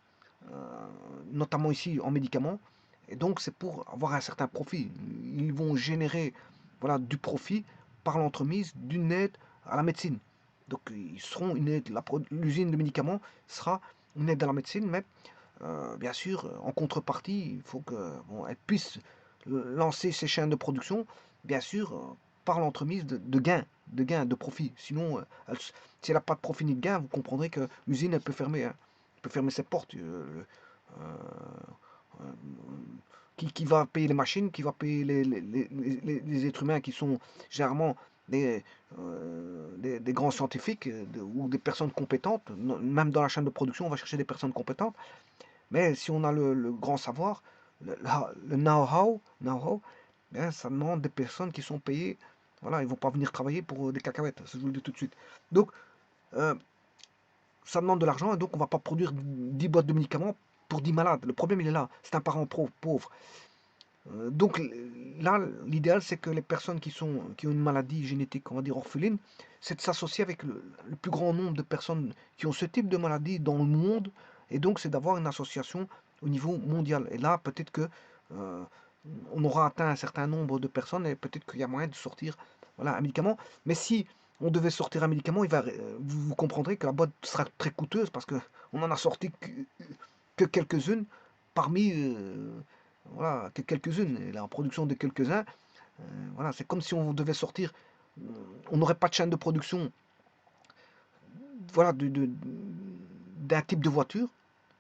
notamment ici en médicaments. Et donc c'est pour avoir un certain profit. Ils vont générer voilà, du profit par l'entremise d'une aide à la médecine. Donc ils seront une aide, l'usine de médicaments sera une aide à la médecine, mais bien sûr, en contrepartie, il faut que bon, elle puisse lancer ses chaînes de production, bien sûr, par l'entremise de gains, de profit. Sinon, si elle n'a pas de profit ni de gain, vous comprendrez que l'usine, elle peut fermer, hein. Elle peut fermer ses portes. Euh, qui va payer les machines, qui va payer les êtres humains qui sont généralement des, des grands scientifiques ou des personnes compétentes. Même dans la chaîne de production, on va chercher des personnes compétentes. Mais si on a le grand savoir, le know-how, bien, ça demande des personnes qui sont payées. Voilà, ils ne vont pas venir travailler pour des cacahuètes, ça, je vous le dis tout de suite. Donc, euh, ça demande de l'argent et donc on ne va pas produire 10 boîtes de médicaments pour 10 malades. Le problème, il est là. C'est un parent pauvre. Donc là, l'idéal, c'est que les personnes qui ont une maladie génétique, on va dire orpheline, c'est de s'associer avec le plus grand nombre de personnes qui ont ce type de maladie dans le monde, et donc c'est d'avoir une association au niveau mondial. Et là, peut-être que euh, on aura atteint un certain nombre de personnes, et peut-être qu'il y a moyen de sortir voilà, un médicament. Mais si on devait sortir un médicament, vous comprendrez que la boîte sera très coûteuse parce que on en a sorti que quelques-unes parmi voilà, que quelques-unes, et la production de quelques-uns, voilà, c'est comme si on devait sortir, on n'aurait pas de chaîne de production, voilà, d'un type de voiture,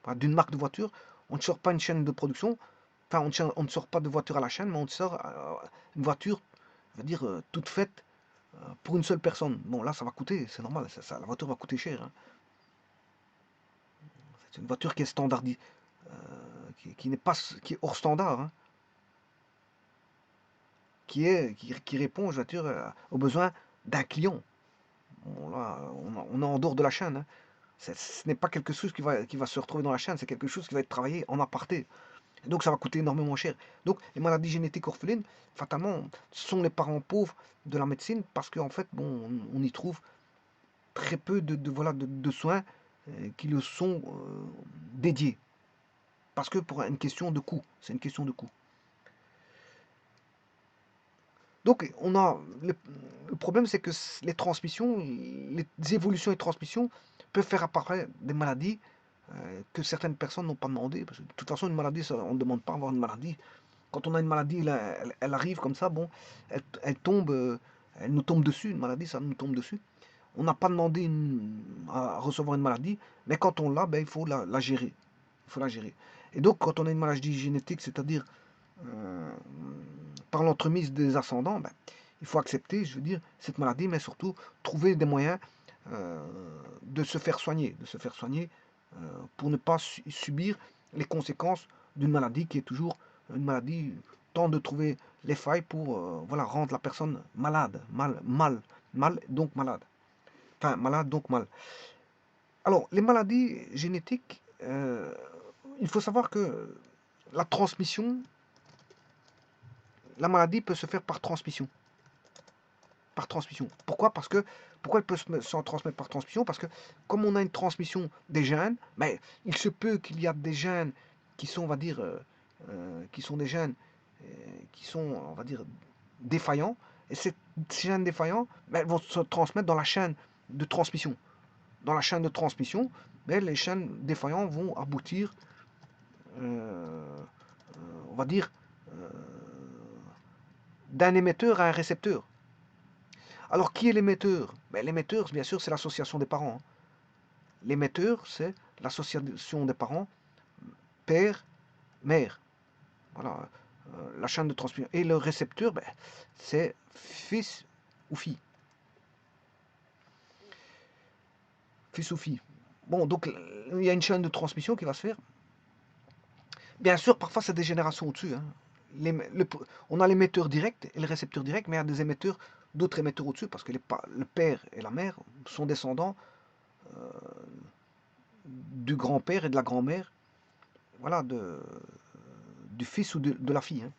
enfin, d'une marque de voiture, on ne sort pas une chaîne de production, enfin, on ne sort pas de voiture à la chaîne, mais on sort une voiture, on va dire, toute faite pour une seule personne. Bon, là, ça va coûter, c'est normal, la voiture va coûter cher, hein. C'est une voiture qui est standardisée, qui n'est pas, qui est hors standard, hein, qui répond, je veux dire, aux besoins d'un client. Bon, là, on est en dehors de la chaîne, hein. Ce n'est pas quelque chose qui va se retrouver dans la chaîne, c'est quelque chose qui va être travaillé en aparté. Et donc ça va coûter énormément cher. Donc les maladies génétiques orphelines, fatalement, sont les parents pauvres de la médecine parce qu'en fait, bon, on y trouve très peu voilà, de soins qui le sont dédiés. Parce que pour une question de coût, c'est une question de coût. Donc on a le problème, c'est que les transmissions, les évolutions et transmissions peuvent faire apparaître des maladies que certaines personnes n'ont pas demandé. Parce que de toute façon, une maladie, on ne demande pas à avoir une maladie. Quand on a une maladie, là, elle arrive comme ça, bon, elle tombe, elle nous tombe dessus, une maladie, ça nous tombe dessus. On n'a pas demandé à recevoir une maladie, mais quand on l'a, ben, il faut la gérer. Il faut la gérer. Et donc, quand on a une maladie génétique, c'est-à-dire euh, par l'entremise des ascendants, ben, il faut accepter, je veux dire, cette maladie, mais surtout trouver des moyens euh, de se faire soigner pour ne pas subir les conséquences d'une maladie qui est toujours une maladie, tant de trouver les failles pour voilà, rendre la personne malade, mal, donc malade. Enfin, malade, donc mal. Alors, les maladies génétiques, il faut savoir que la transmission, la maladie peut se faire par transmission. Par transmission. Pourquoi? Parce que pourquoi elle peut s'en transmettre par transmission? Parce que comme on a une transmission des gènes, mais il se peut qu'il y a des gènes qui sont, on va dire, qui sont des gènes qui sont, on va dire, défaillants. Et ces gènes défaillants, ben, vont se transmettre dans la chaîne de transmission. Dans la chaîne de transmission, ben, les chaînes défaillants vont aboutir, euh, on va dire, euh, d'un émetteur à un récepteur. Alors, qui est l'émetteur? Ben, l'émetteur, bien sûr, c'est l'association des parents. Hein. L'émetteur, c'est l'association des parents, père, mère. Voilà, la chaîne de transmission. Et le récepteur, ben, c'est fils ou fille. Fils ou fille. Bon, donc, il y a une chaîne de transmission qui va se faire. Bien sûr, parfois, c'est des générations au-dessus. Hein. On a l'émetteur direct et le récepteur direct, mais il y a des émetteurs, d'autres émetteurs au-dessus, parce que le père et la mère sont descendants du grand-père et de la grand-mère, voilà, du fils ou de la fille. Hein.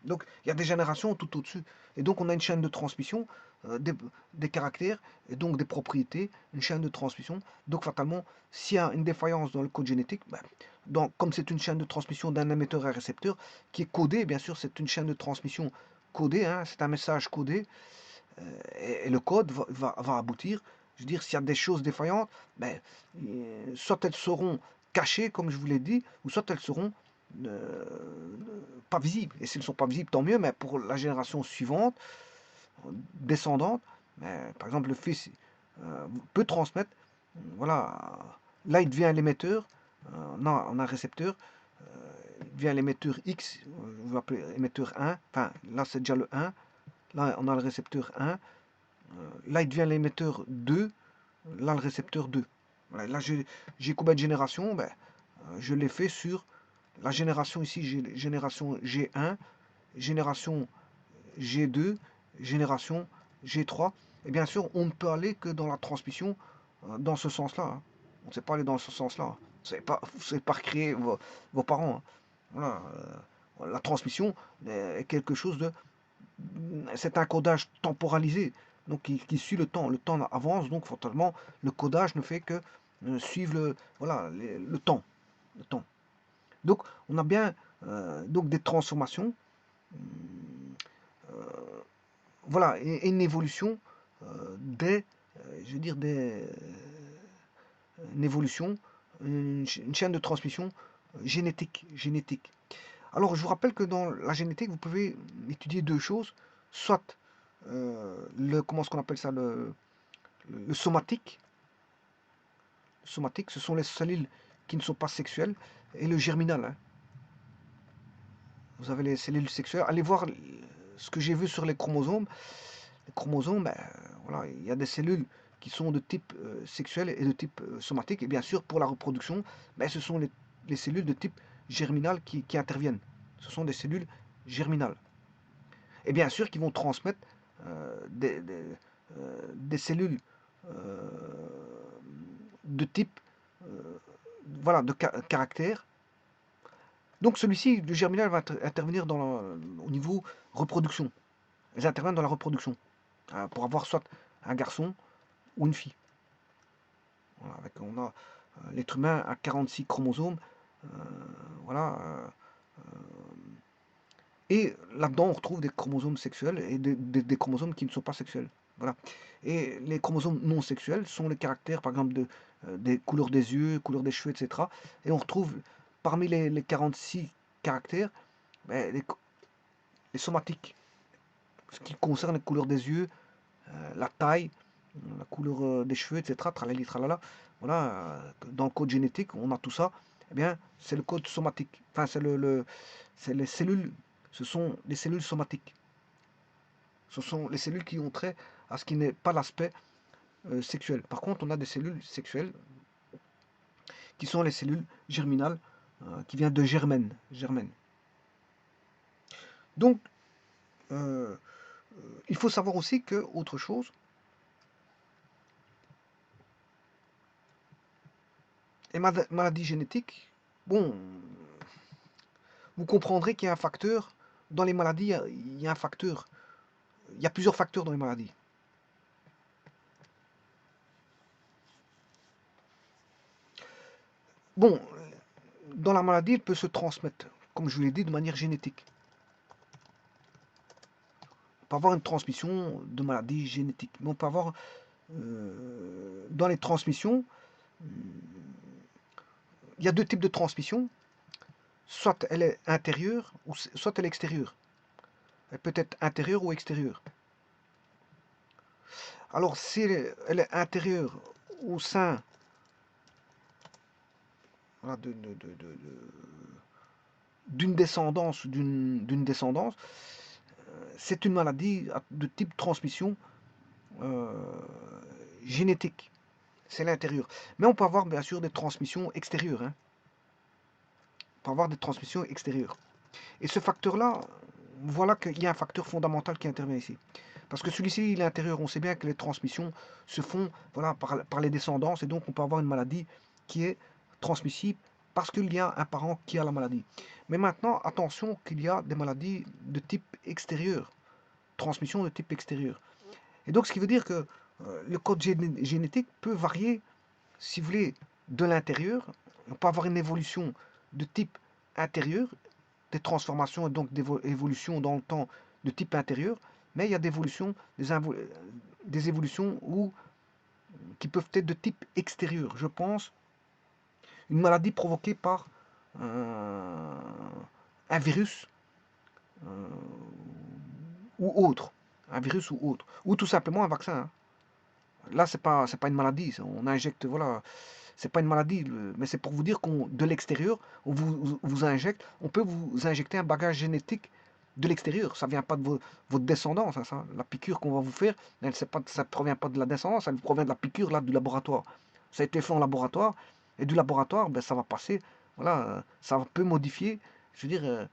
Donc, il y a des générations tout au-dessus. Et donc, on a une chaîne de transmission des caractères et donc des propriétés, une chaîne de transmission. Donc, fatalement, s'il y a une défaillance dans le code génétique, ben, comme c'est une chaîne de transmission d'un émetteur à un récepteur qui est codé, bien sûr, c'est une chaîne de transmission codée, hein, c'est un message codé, et le code va aboutir. Je veux dire, s'il y a des choses défaillantes, ben, soit elles seront cachées, comme je vous l'ai dit, ou soit elles seront euh, pas visibles. Et s'ils ne sont pas visibles, tant mieux, mais pour la génération suivante, descendante, ben, par exemple, le fils peut transmettre, voilà, là il devient l'émetteur, on a un récepteur, il devient l'émetteur X, je vais appeler émetteur 1, enfin là c'est déjà le 1, là on a le récepteur 1, là il devient l'émetteur 2, là le récepteur 2. Voilà, là j'ai combien de générations? Ben, je l'ai fait sur la génération ici, génération G1, génération G2, génération G3. Et bien sûr, on ne peut aller que dans la transmission dans ce sens-là. Hein. On ne sait pas aller dans ce sens-là. Hein. Vous ne savez pas recréer vos parents. Hein. Voilà, la transmission est quelque chose de... C'est un codage temporalisé, donc qui suit le temps. Le temps avance, donc fatalement, le codage ne fait que suivre voilà, le temps. Le temps. Donc, on a bien donc des transformations, voilà, et une évolution des, je veux dire, une évolution, une chaîne de transmission génétique. Alors, je vous rappelle que dans la génétique, vous pouvez étudier deux choses, soit comment est-ce qu'on appelle ça, le somatique. Le somatique, ce sont les cellules qui ne sont pas sexuelles, et le germinal. Hein. Vous avez les cellules sexuelles. Allez voir ce que j'ai vu sur les chromosomes. Les chromosomes, ben, voilà, il y a des cellules qui sont de type sexuel et de type somatique. Et bien sûr, pour la reproduction, ben, ce sont les cellules de type germinal qui interviennent. Ce sont des cellules germinales. Et bien sûr, qui vont transmettre des cellules euh, de type, voilà, de caractère Donc celui-ci, le germinal, va intervenir au niveau reproduction. Ils interviennent dans la reproduction, pour avoir soit un garçon ou une fille. Voilà, on a l'être humain a 46 chromosomes, voilà, et là-dedans on retrouve des chromosomes sexuels et des chromosomes qui ne sont pas sexuels. Voilà. Et les chromosomes non sexuels sont les caractères, par exemple, des couleurs des yeux, couleurs des cheveux, etc. Et on retrouve parmi les 46 caractères, ben, les somatiques, ce qui concerne les couleurs des yeux, la taille, la couleur des cheveux, etc. Tralali, tralala. Voilà, dans le code génétique, on a tout ça. Eh bien, c'est le code somatique. Enfin, c'est les cellules, ce sont les cellules somatiques. Ce sont les cellules qui ont trait à ce qui n'est pas l'aspect sexuel. Par contre, on a des cellules sexuelles qui sont les cellules germinales, qui viennent de germaine. Donc, il faut savoir aussi que, autre chose, les maladies génétiques, bon, vous comprendrez qu'il y a un facteur, dans les maladies, il y a un facteur, il y a plusieurs facteurs dans les maladies. Bon, dans la maladie, il peut se transmettre, comme je vous l'ai dit, de manière génétique. On peut avoir une transmission de maladie génétique, mais on peut avoir, dans les transmissions, il y a deux types de transmission. Soit elle est intérieure, ou soit elle est extérieure. Elle peut être intérieure ou extérieure. Alors, si elle est intérieure au sein, voilà, d'une descendance, c'est une maladie de type transmission euh, génétique. C'est l'intérieur. Mais on peut avoir bien sûr des transmissions extérieures. Hein. On peut avoir des transmissions extérieures. Et ce facteur-là, voilà qu'il y a un facteur fondamental qui intervient ici. Parce que celui-ci, il est intérieur. On sait bien que les transmissions se font, voilà, par les descendances. Et donc, on peut avoir une maladie qui est transmissible parce qu'il y a un parent qui a la maladie. Mais maintenant, attention qu'il y a des maladies de type extérieur. Transmission de type extérieur. Et donc, ce qui veut dire que le code génétique peut varier, si vous voulez, de l'intérieur. On peut avoir une évolution de type intérieur, des transformations et donc des évolutions dans le temps de type intérieur, mais il y a des évolutions, des évolutions qui peuvent être de type extérieur. Je pense une maladie provoquée par un virus ou autre, un virus ou autre, ou tout simplement un vaccin. Hein. Là, c'est pas une maladie, on injecte, voilà, c'est pas une maladie, mais c'est pour vous dire qu'on de l'extérieur, on vous injecte, on peut vous injecter un bagage génétique de l'extérieur. Ça vient pas de votre descendance, hein, ça. La piqûre qu'on va vous faire, ça ne provient pas de la descendance, ça provient de la piqûre là du laboratoire. Ça a été fait en laboratoire, et du laboratoire, ben, ça va passer, voilà, ça peut modifier, je veux dire,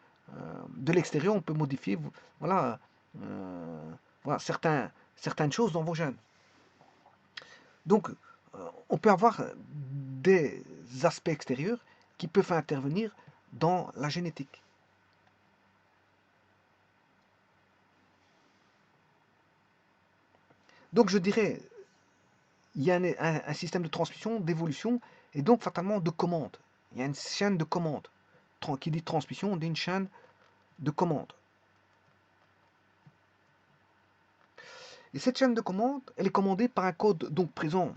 de l'extérieur, on peut modifier, voilà, euh, voilà certaines choses dans vos gènes. Donc, on peut avoir des aspects extérieurs qui peuvent intervenir dans la génétique. Donc, je dirais, il y a un système de transmission, d'évolution, et donc fatalement de commande. Il y a une chaîne de commande. Qui dit transmission, on dit une chaîne de commande. Et cette chaîne de commande, elle est commandée par un code donc présent,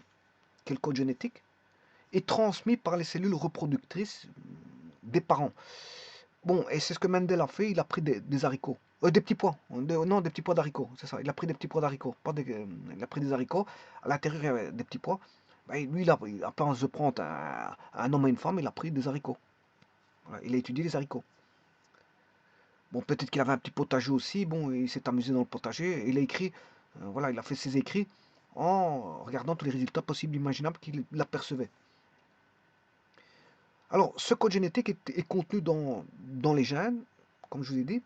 qui est le code génétique, et transmis par les cellules reproductrices des parents. Bon, et c'est ce que Mendel a fait, il a pris des haricots. Des petits pois, non, des petits pois d'haricots, c'est ça. Il a pris des petits pois d'haricots, il a pris des haricots. À l'intérieur, il y avait des petits pois. Ben, lui, il a pas en se prendre un homme et une femme, il a pris des haricots. Voilà, il a étudié les haricots. Bon, peut-être qu'il avait un petit potager aussi. Bon, il s'est amusé dans le potager. Et il a écrit, voilà, il a fait ses écrits en regardant tous les résultats possibles, imaginables qu'il apercevait. Alors, ce code génétique est contenu dans les gènes, comme je vous ai dit.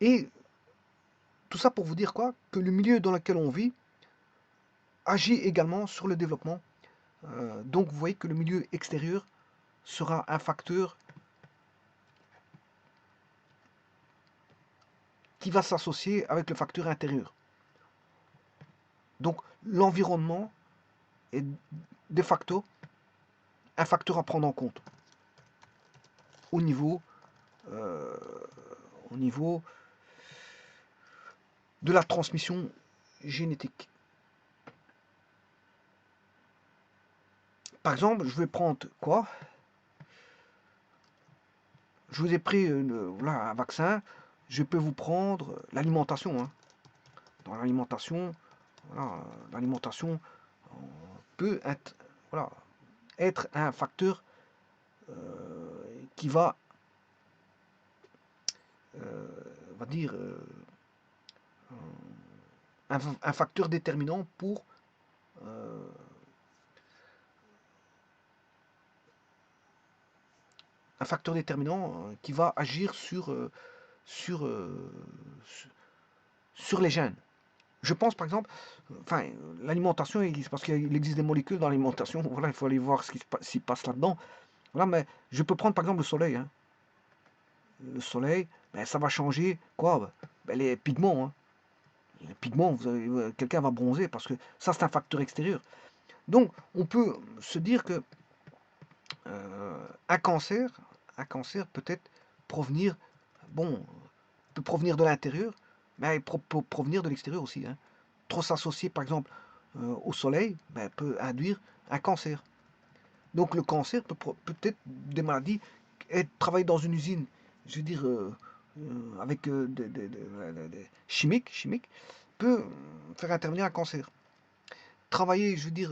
Et tout ça pour vous dire quoi? Que le milieu dans lequel on vit agit également sur le développement. Donc vous voyez que le milieu extérieur, sera un facteur qui va s'associer avec le facteur intérieur. Donc l'environnement est de facto un facteur à prendre en compte au niveau, euh, au niveau de la transmission génétique. Par exemple, je vais prendre quoi? Je vous ai pris voilà, un vaccin, je peux vous prendre l'alimentation. Hein. Dans l'alimentation, voilà, l'alimentation peut être, voilà, être un facteur qui va, on va dire, un facteur déterminant pour un facteur déterminant qui va agir sur, sur les gènes. Je pense par exemple, enfin, l'alimentation, parce qu'il existe des molécules dans l'alimentation, voilà, il faut aller voir ce qui s'y passe là-dedans. Voilà, mais je peux prendre par exemple le soleil. Hein. Le soleil, ben, ça va changer quoi? Ben, les pigments. Hein. Les pigments, quelqu'un va bronzer parce que ça c'est un facteur extérieur. Donc on peut se dire que un cancer peut être provenir, bon, peut provenir de l'intérieur, mais il peut provenir de l'extérieur aussi. Hein. Trop s'associer par exemple au soleil ben, peut induire un cancer. Donc le cancer peut être des maladies, être travailler dans une usine, je veux dire, avec des chimiques, peut faire intervenir un cancer. Travailler, je veux dire,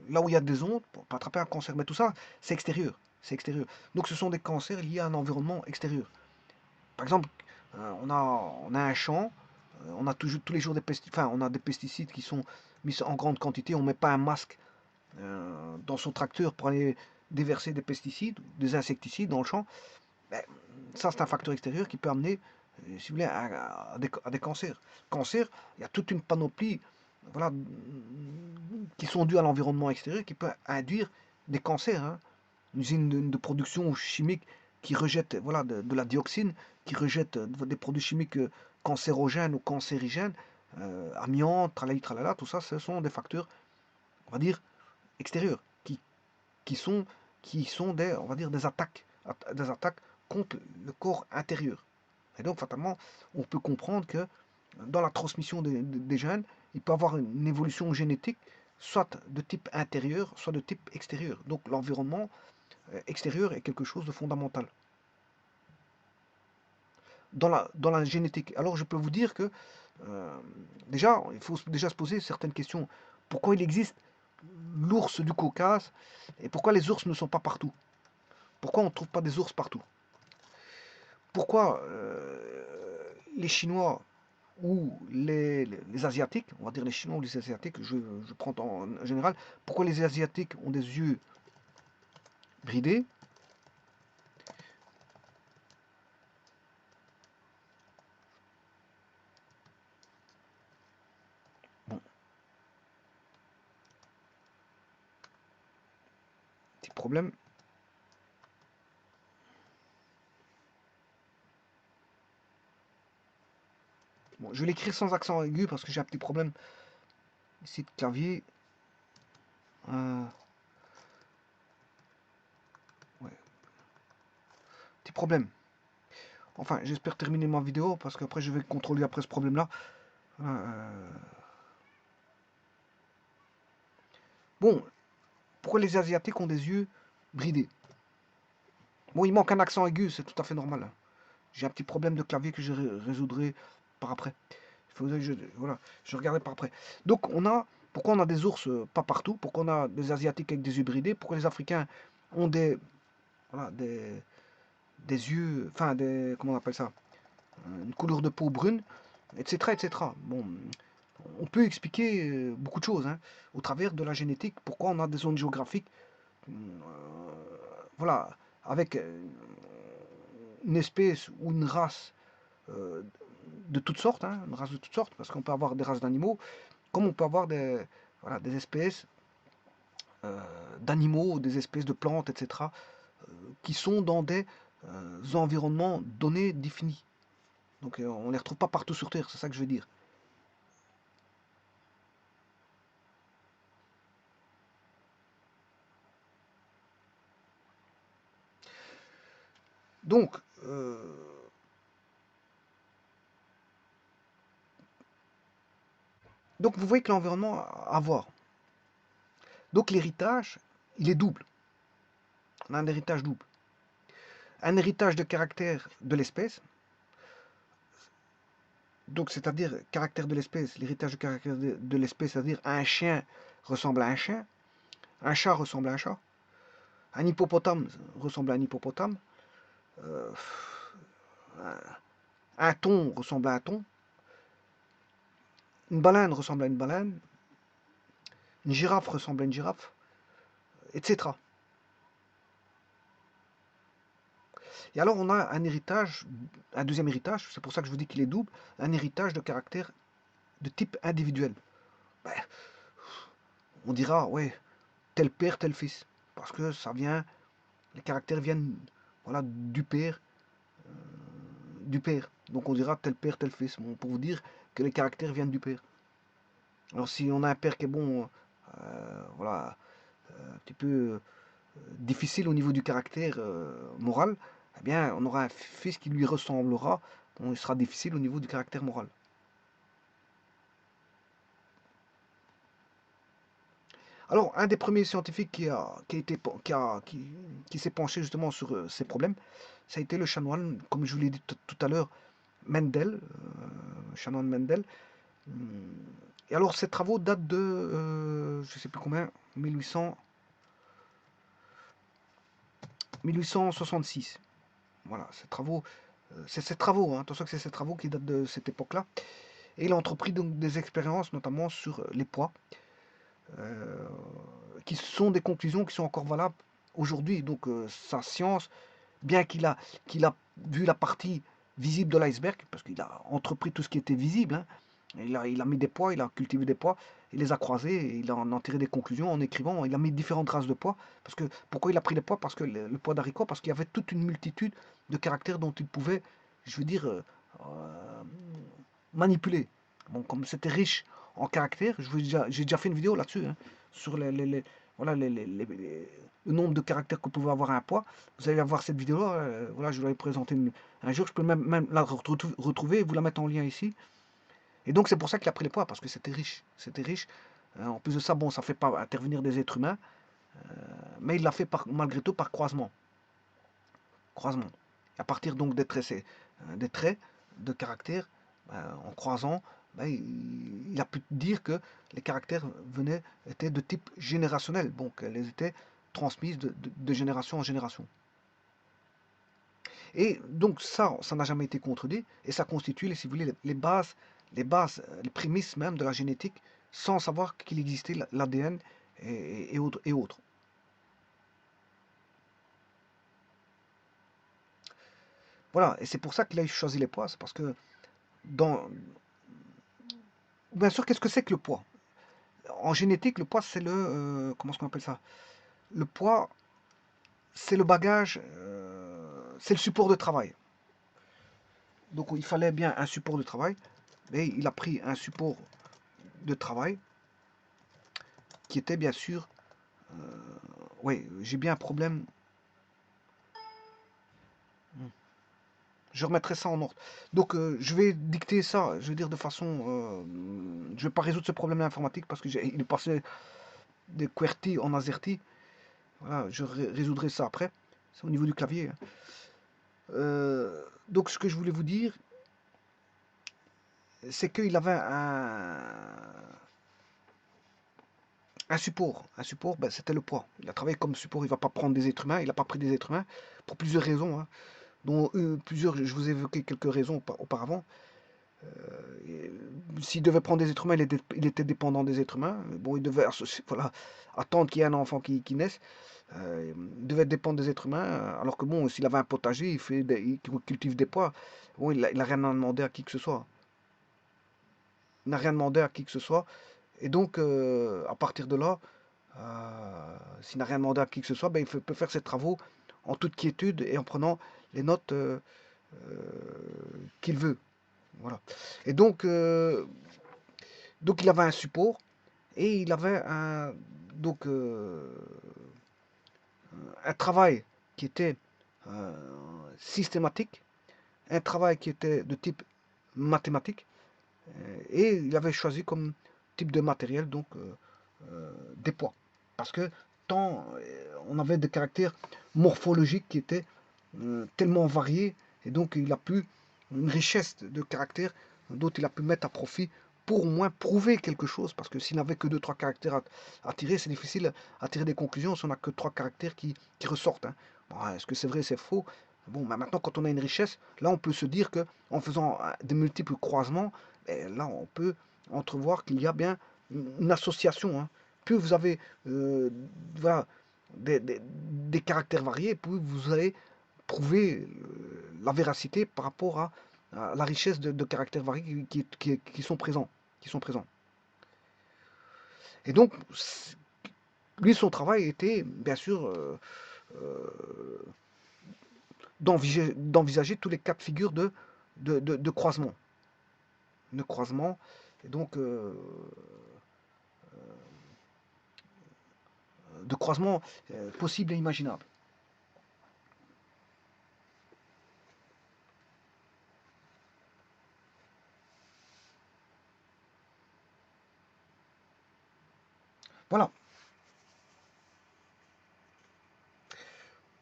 là où il y a des ondes, pour attraper un cancer, mais tout ça, c'est extérieur. C'est extérieur. Donc ce sont des cancers liés à un environnement extérieur. Par exemple, on a un champ, on a toujours, tous les jours des pesticides, enfin, on a des pesticides qui sont mis en grande quantité, on ne met pas un masque dans son tracteur pour aller déverser des pesticides, des insecticides dans le champ, ben, ça c'est un facteur extérieur qui peut amener, si vous voulez, à des cancers. Cancer, il y a toute une panoplie, voilà, qui sont dus à l'environnement extérieur qui peut induire des cancers. Hein. Une usine de production chimique qui rejette voilà, de la dioxine, qui rejette des produits chimiques cancérogènes ou cancérigènes, amiante, tralala, tralala, tout ça, ce sont des facteurs, on va dire, extérieurs, qui sont, qui sont des, on va dire, des attaques contre le corps intérieur. Et donc, fatalement, on peut comprendre que dans la transmission des gènes, il peut y avoir une évolution génétique, soit de type intérieur, soit de type extérieur. Donc, l'environnement extérieur est quelque chose de fondamental. Dans la génétique. Alors, je peux vous dire que, déjà, il faut déjà se poser certaines questions. Pourquoi il existe l'ours du Caucase et pourquoi les ours ne sont pas partout? Pourquoi on ne trouve pas des ours partout? Pourquoi les Chinois ou les Asiatiques, on va dire les Chinois ou les Asiatiques, je prends en général, pourquoi les Asiatiques ont des yeux bridés? Bon, petit problème. Bon, je vais l'écrire sans accent aigu parce que j'ai un petit problème ici de clavier. Ouais, petit problème. Enfin, j'espère terminer ma vidéo parce qu'après je vais contrôler après ce problème-là. Bon, pourquoi les Asiatiques ont des yeux bridés? Bon, il manque un accent aigu, c'est tout à fait normal. Hein. J'ai un petit problème de clavier que je résoudrai par après. Voilà, je regarderai par après. Donc, pourquoi on a des ours pas partout? Pourquoi on a des Asiatiques avec des yeux bridés? Pourquoi les Africains ont voilà, des yeux, enfin, comment on appelle ça? Une couleur de peau brune, etc., etc. Bon, on peut expliquer beaucoup de choses hein, au travers de la génétique. Pourquoi on a des zones géographiques, voilà, avec une espèce ou une race euh, de toutes sortes, hein, une race de toutes sortes, parce qu'on peut avoir des races d'animaux, comme on peut avoir des, voilà, des espèces d'animaux, des espèces de plantes, etc., qui sont dans des environnements donnés, définis. Donc on ne les retrouve pas partout sur Terre, c'est ça que je veux dire. Donc, donc vous voyez que l'environnement à voir. Donc l'héritage, il est double. On a un héritage double. Un héritage de caractère de l'espèce, donc c'est-à-dire caractère de l'espèce, l'héritage de caractère de l'espèce, c'est-à-dire un chien ressemble à un chien, un chat ressemble à un chat, un hippopotame ressemble à un hippopotame, euh, un thon ressemble à un thon, une baleine ressemble à une baleine, une girafe ressemble à une girafe, etc. Et alors on a un héritage, un deuxième héritage, c'est pour ça que je vous dis qu'il est double, un héritage de caractère de type individuel. Ben, on dira, ouais, tel père, tel fils, parce que ça vient, les caractères viennent, voilà, du père. Donc on dira tel père, tel fils, bon, pour vous dire que les caractères viennent du père. Alors si on a un père qui est bon, voilà, un petit peu difficile au niveau du caractère moral, eh bien, on aura un fils qui lui ressemblera, bon, il sera difficile au niveau du caractère moral. Alors, un des premiers scientifiques qui s'est penché justement sur ces problèmes, ça a été le chanoine, comme je vous l'ai dit tout à l'heure, Mendel, chanoine Mendel. Hum, Et alors, ces travaux datent de, je ne sais plus combien, 1800, 1866. Voilà, ces travaux, c'est ces travaux, hein, attention que c'est ces travaux qui datent de cette époque-là. Et il a entrepris donc des expériences, notamment sur les poids, euh, qui sont des conclusions qui sont encore valables aujourd'hui. Donc, sa science, bien qu'il a vu la partie visible de l'iceberg, parce qu'il a entrepris tout ce qui était visible, hein, il a mis des poids, il a cultivé des poids, il les a croisés, et il en a tiré des conclusions en écrivant. Il a mis différentes races de poids. Parce que, pourquoi il a pris les poids? Parce que le poids d'haricot, parce qu'il y avait toute une multitude de caractères dont il pouvait, je veux dire, manipuler. Bon, comme c'était riche en caractères, j'ai déjà fait une vidéo là-dessus, hein, sur voilà, le nombre de caractères que pouvait avoir un poids. Vous allez voir cette vidéo-là, voilà, je vais la présenter un jour, je peux même la retrouver et vous la mettre en lien ici. Et donc c'est pour ça qu'il a pris les poids, parce que c'était riche. C'était riche. En plus de ça, bon, ça ne fait pas intervenir des êtres humains, mais il l'a fait malgré tout par croisement. Croisement. À partir donc des traits de caractère, en croisant, il a pu dire que les caractères étaient de type générationnel, donc elles étaient transmises de génération en génération. Et donc ça n'a jamais été contredit, et ça constitue, si vous voulez, les prémices même de la génétique, sans savoir qu'il existait l'ADN et autres. Et autres. Voilà, et c'est pour ça qu'il a choisi les poids, c'est parce que dans... Bien sûr, qu'est-ce que c'est que le poids? En génétique, le poids, c'est comment est-ce qu'on appelle ça? Le poids, c'est le bagage, c'est le support de travail. Donc il fallait bien un support de travail, et il a pris un support de travail qui était bien sûr... oui, j'ai bien un problème. Je remettrai ça en ordre. Donc je vais dicter ça, je veux dire de façon... je vais pas résoudre ce problème informatique parce qu'il est passé de QWERTY en AZERTY. Voilà, je résoudrai ça après. C'est au niveau du clavier, hein. Donc ce que je voulais vous dire, c'est qu'il avait un support. Un support, ben, c'était le poids. Il a travaillé comme support, il ne va pas prendre des êtres humains, il n'a pas pris des êtres humains, pour plusieurs raisons, hein, dont plusieurs, je vous ai évoqué quelques raisons auparavant. S'il devait prendre des êtres humains, il était dépendant des êtres humains. Bon, il devait voilà, attendre qu'il y ait un enfant qui naisse. Il devait dépendre des êtres humains, alors que bon, s'il avait un potager, il cultive des pois. Bon, il n'a rien à demander à qui que ce soit. Il n'a rien demandé à qui que ce soit. Et donc, à partir de là, s'il n'a rien demandé à qui que ce soit, ben, peut faire ses travaux en toute quiétude et en prenant les notes qu'il veut. Voilà. Et donc il avait un support et il avait donc, un travail qui était euh, systématique, un travail qui était de type mathématique, et il avait choisi comme type de matériel donc des poids. Parce que tant on avait des caractères morphologiques qui étaient tellement variés, et donc il a pu une richesse de caractères dont il a pu mettre à profit pour au moins prouver quelque chose, parce que s'il n'avait que deux, trois caractères à tirer, c'est difficile à tirer des conclusions si on n'a que trois caractères qui ressortent. Hein. Bon, est-ce que c'est vrai, c'est faux? Bon, bah maintenant, quand on a une richesse, là, on peut se dire que en faisant des multiples croisements, là, on peut entrevoir qu'il y a bien une association. Hein. Plus vous avez voilà, des caractères variés, plus vous allez prouver la véracité par rapport à la richesse de caractères variés qui sont présents. Qui sont présents. Et donc, lui, son travail était, bien sûr, d'envisager tous les cas de figure de croisement. De croisement. Et donc, de croisement possible et imaginable. Voilà.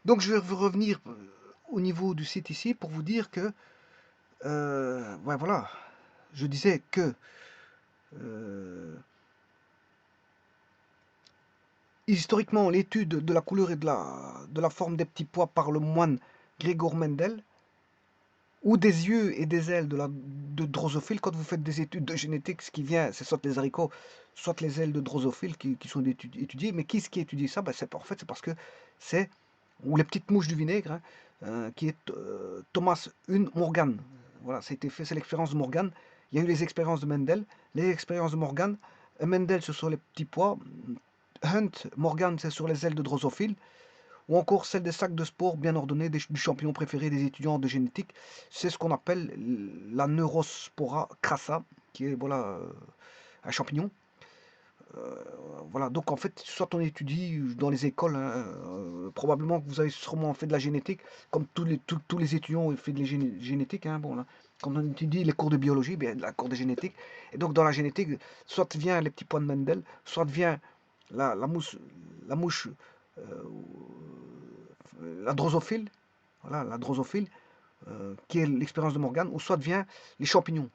Donc je vais revenir au niveau du site ici pour vous dire que, ouais, voilà, je disais que euh, historiquement l'étude de la couleur et de la forme des petits pois par le moine Grégor Mendel, ou des yeux et des ailes de drosophile, quand vous faites des études de génétique, ce qui vient, c'est soit les haricots, soit les ailes de drosophile qui sont étudiées. Mais qui est-ce qui étudie ça? Ben, en fait, c'est parce que c'est, ou les petites mouches du vinaigre, hein, qui est Thomas Morgan. Voilà, c'était fait, c'est l'expérience de Morgan. Il y a eu les expériences de Mendel, les expériences de Morgan. Mendel, c'est sur les petits pois. Hunt, Morgan, c'est sur les ailes de drosophile, ou encore celle des sacs de sport bien ordonnés du champignon préféré des étudiants de génétique. C'est ce qu'on appelle la Neurospora crassa, qui est voilà, un champignon. Voilà, donc en fait, soit on étudie dans les écoles, hein, probablement que vous avez sûrement fait de la génétique, comme tous les étudiants ont fait de la génétique. Hein, bon, là, quand on étudie les cours de biologie, bien, la cours de génétique, et donc dans la génétique, soit vient les petits points de Mendel, soit vient la mouche, euh, la drosophile, voilà, la drosophile, qui est l'expérience de Morgan, ou soit vient les champignons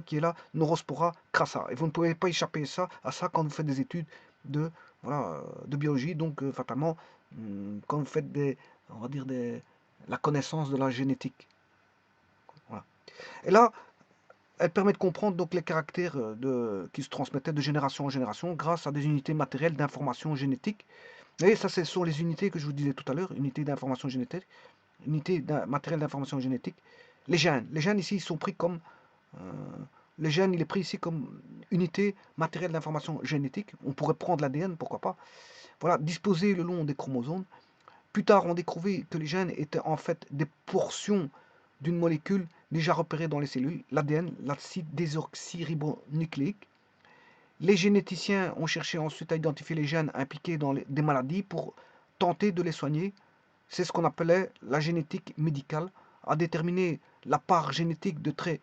qui est là, Neurospora crassa. Et vous ne pouvez pas échapper à ça quand vous faites des études de biologie, donc fatalement, quand vous faites on va dire la connaissance de la génétique. Voilà. Et là, elle permet de comprendre donc les caractères qui se transmettaient de génération en génération grâce à des unités matérielles d'information génétique. Et ça, ce sont les unités que je vous disais tout à l'heure, unités d'information génétique, unités matérielles d'information génétique. Les gènes. Les gènes ici, ils sont pris comme euh, les gènes, il est pris ici comme unité matérielle d'information génétique. On pourrait prendre l'ADN, pourquoi pas. Voilà, disposés le long des chromosomes. Plus tard, on découvrit que les gènes étaient en fait des portions d'une molécule déjà repérée dans les cellules, l'ADN, l'acide désoxyribonucléique. Les généticiens ont cherché ensuite à identifier les gènes impliqués dans des maladies pour tenter de les soigner. C'est ce qu'on appelait la génétique médicale, à déterminer la part génétique de traits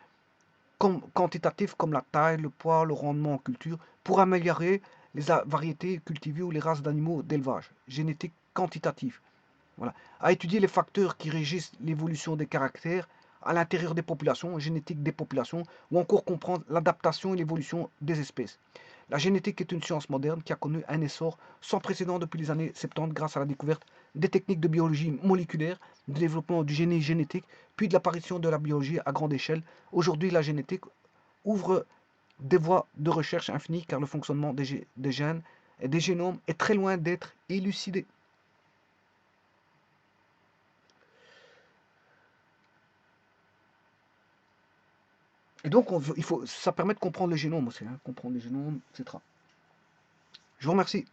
quantitatifs comme la taille, le poids, le rendement en culture, pour améliorer les variétés cultivées ou les races d'animaux d'élevage. Génétique quantitative. Voilà. À étudier les facteurs qui régissent l'évolution des caractères à l'intérieur des populations, génétique des populations, ou encore comprendre l'adaptation et l'évolution des espèces. La génétique est une science moderne qui a connu un essor sans précédent depuis les années 70 grâce à la découverte des techniques de biologie moléculaire, du développement du génie génétique, puis de l'apparition de la biologie à grande échelle. Aujourd'hui, la génétique ouvre des voies de recherche infinies car le fonctionnement des gènes et des génomes est très loin d'être élucidé. Et donc, ça permet de comprendre le génome aussi, hein, comprendre le génome, etc. Je vous remercie.